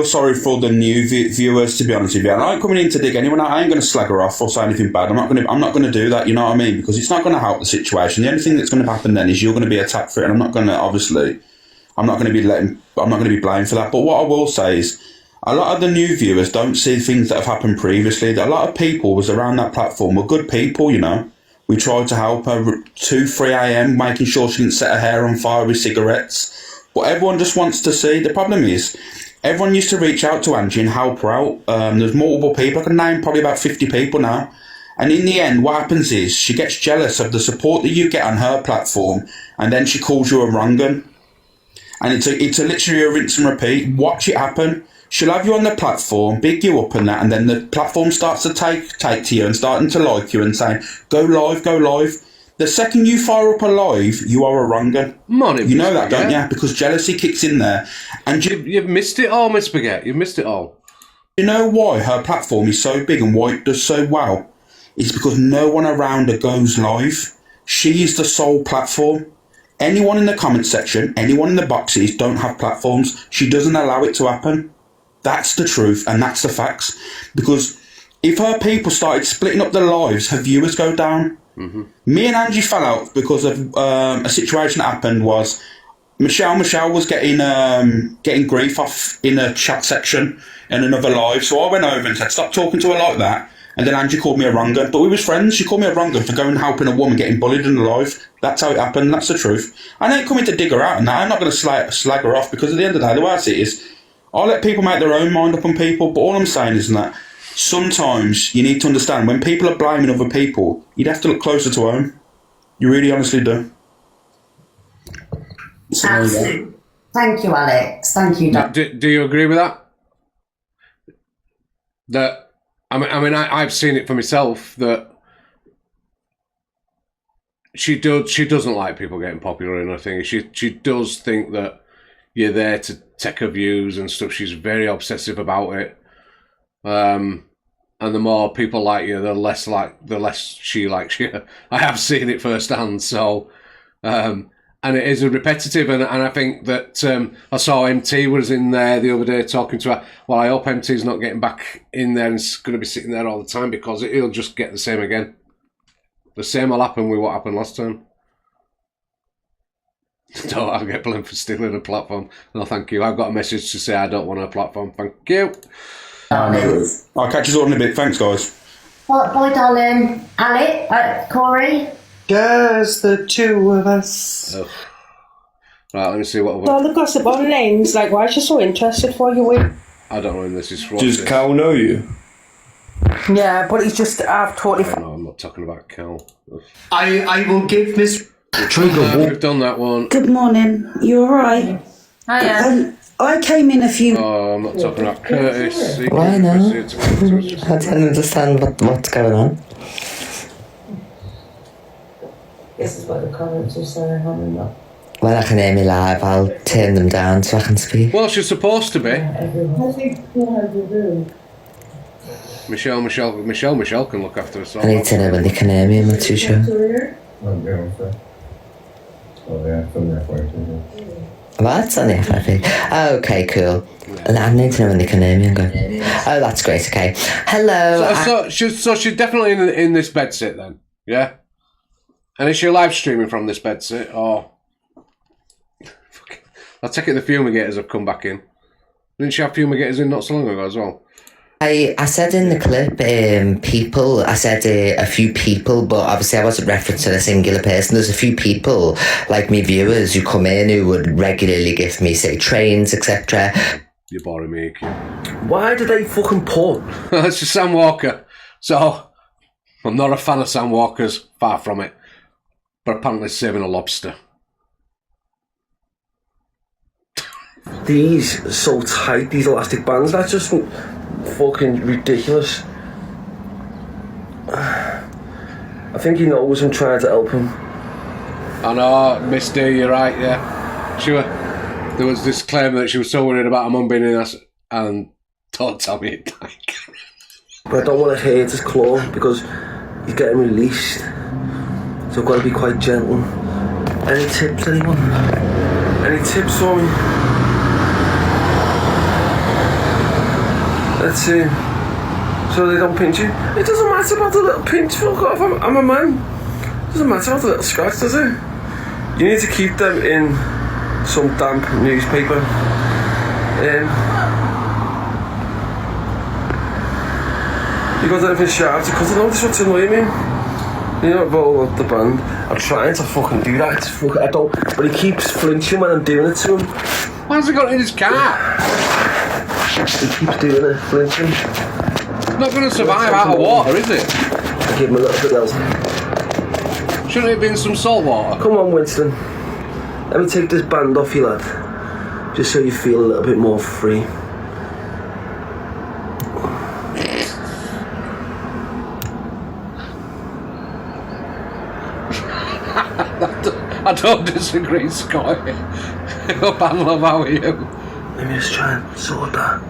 sorry for the new viewers, to be honest with you. And I ain't coming in to dig anyone out. I ain't going to slag her off or say anything bad. I'm not going to do that. You know what I mean? Because it's not going to help the situation. The only thing that's going to happen then is you're going to be attacked for it, and I'm not going to be blamed for that. But what I will say is, a lot of the new viewers don't see things that have happened previously. A lot of people was around that platform were good people. You know, we tried to help her 2-3 a.m. making sure she didn't set her hair on fire with cigarettes. But everyone just wants to see. The problem is, everyone used to reach out to Angie and help her out. There's multiple people. I can name probably about 50 people now. And in the end, what happens is she gets jealous of the support that you get on her platform, and then she calls you a wrong 'un. And it's literally a rinse and repeat. Watch it happen. She'll have you on the platform, big you up and that, and then the platform starts to take to you and starting to like you and saying, go live, go live. The second you fire up a live, you are a wrong 'un. You know that, don't you? Because jealousy kicks in there. And you've missed it all, Miss Spaghetti. You've missed it all. You know why her platform is so big and why it does so well? It's because no one around her goes live. She is the sole platform. Anyone in the comment section, anyone in the boxes don't have platforms. She doesn't allow it to happen. That's the truth and that's the facts. Because if her people started splitting up their lives, her viewers go down. Mm-hmm. Me and Angie fell out because of a situation that happened was Michelle was getting grief off in a chat section in another live. So I went over and said, stop talking to her like that. And then Angie called me a wronger. But we was friends. She called me a wronger for going and helping a woman getting bullied in the live. That's how it happened. That's the truth. I ain't coming to dig her out and that. I'm not going to slag her off because at the end of the day, the way I see it is, I'll let people make their own mind up on people. But all I'm saying is that sometimes you need to understand when people are blaming other people, you'd have to look closer to home. You really honestly do. So absolutely. Thank you, Alex. Thank you, Doc. Do you agree with that? That I've seen it for myself that she doesn't like people getting popular or anything. She does think that you're there to take her views and stuff. She's very obsessive about it. And the more people like you, the less she likes you. I have seen it firsthand. So, and it is a repetitive. And I think that I saw MT was in there the other day talking to her. Well, I hope MT's not getting back in there and is going to be sitting there all the time because it'll just get the same again. The same will happen with what happened last time. No, I'll get blamed for stealing a platform. No, thank you. I've got a message to say I don't want a platform. Thank you. I'll catch you all in a bit. Thanks, guys. Bye, darling. Alec, Corey. Just the two of us. Oh. Right, let me see what. All the gossip online. Like, why is she so interested for you? I don't know when this is from. Does Cal know you? Yeah, but he's just. I've totally. No, I'm not talking about Cal. I will give Miss. We've done that one. Good morning. You alright? Hiya. I came in a few. Oh, I'm not talking about Curtis. Why not? I don't understand what's going on. This is what the comments are saying. When I can hear me live, I'll turn them down so I can speak. Well, she's supposed to be. Michelle can look after herself. I need to know when they can hear me. I'm not too sure. What? On the FYP? Okay, cool. I need to know when they can hear me. Oh, that's great. Okay. Hello. So she's definitely in this bed sit then, yeah. And is she live streaming from this bed sit or? I take it the fumigators have come back in. Didn't she have fumigators in not so long ago as well? I said in the clip, people, I said a few people, but obviously I wasn't referencing a singular person. There's a few people, like me viewers, who come in who would regularly give me, say, trains, etc. You're boring me. Why do they fucking put? It's just Sam Walker. So, I'm not a fan of Sam Walker's, far from it. But apparently saving a lobster. These so tight, these elastic bands, that's just fucking ridiculous. I think he knows I'm trying to help him. I know, Miss D, you're right, yeah. Sure. There was this claim that she was so worried about her mum being in us and don't tell me it like. But I don't want to hurt his claw because he's getting released. So I've got to be quite gentle. Any tips, anyone? Any tips for me? Let's see. So they don't pinch you? It doesn't matter about the little pinch, fuck off, I'm a man. It doesn't matter about the little scratch, does it? You need to keep them in some damp newspaper. You got anything sharp to cut it on? This what's annoying me. You know, roll up the band. I'm trying to fucking do that. It's fucking, I don't. But he keeps flinching when I'm doing it to him. Why's he got in his car? He keeps doing it, flinching. It's not going to survive out of water, is it? I give him a little bit else. Shouldn't it have been some salt water? Come on, Winston. Let me take this band off you, lad. Just so you feel a little bit more free. I don't disagree, Scotty. Up and love, how are you? Let me just try and sort that.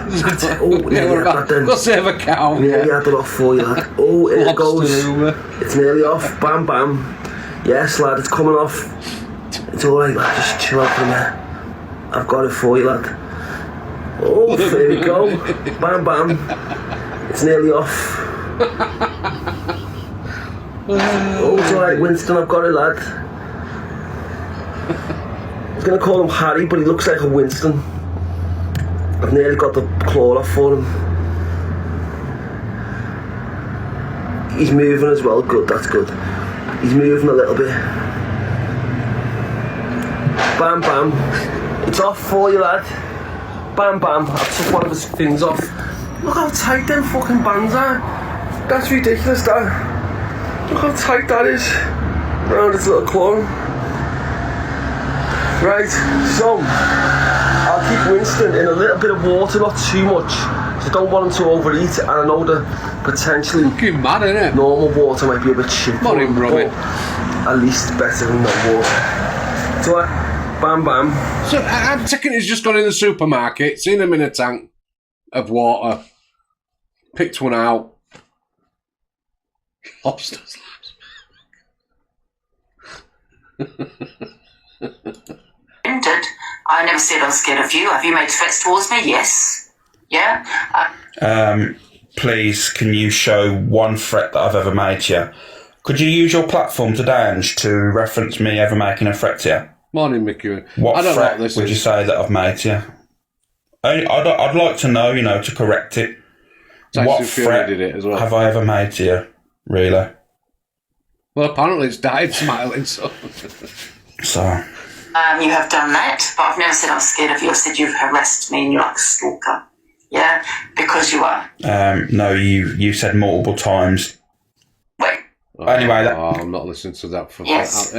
That's it. Oh, yeah, about, go save a cow. Nearly had it off for you, lad. Oh, here it goes. It's nearly off. Bam, bam. Yes, lad, it's coming off. It's alright, lad. Just chill out for a minute. I've got it for you, lad. Oh, there we go. Bam, bam. It's nearly off. Oh, it's alright, Winston, I've got it, lad. I was going to call him Harry, but he looks like a Winston. I've nearly got the claw off for him. He's moving as well, good, that's good. He's moving a little bit. Bam, bam. It's off for you, lad. Bam, bam. I took one of his things off. Look how tight them fucking bands are. That's ridiculous, that. Look how tight that is. Around its little claw. Right, so I'll keep Winston in a little bit of water, not too much. So I don't want him to overeat, and I know that potentially fucking mad, innit? Normal water might be a bit shit. Not even rubbish. At least better than no water. So bam bam. So I'm taking he's just gone in the supermarket, seen him in a tank of water, picked one out. Lobsters. I never said I was scared of you. Have you made threats towards me? Yes. Yeah? Please, can you show one threat that I've ever made to you? Could you use your platform today, Ange, to reference me ever making a threat to you? Morning, Mickey. What I don't threat know what this would is. you say that I've made to you? I'd like to know, to correct it. What threat did it as well. have I ever made to you, really? Well, apparently it's died smiling, so... You have done that, but I've never said I'm scared of you. I said you've harassed me and you're like a stalker. Yeah? Because you are. No, you said multiple times. Wait. Anyway, I'm not listening to that. Yes.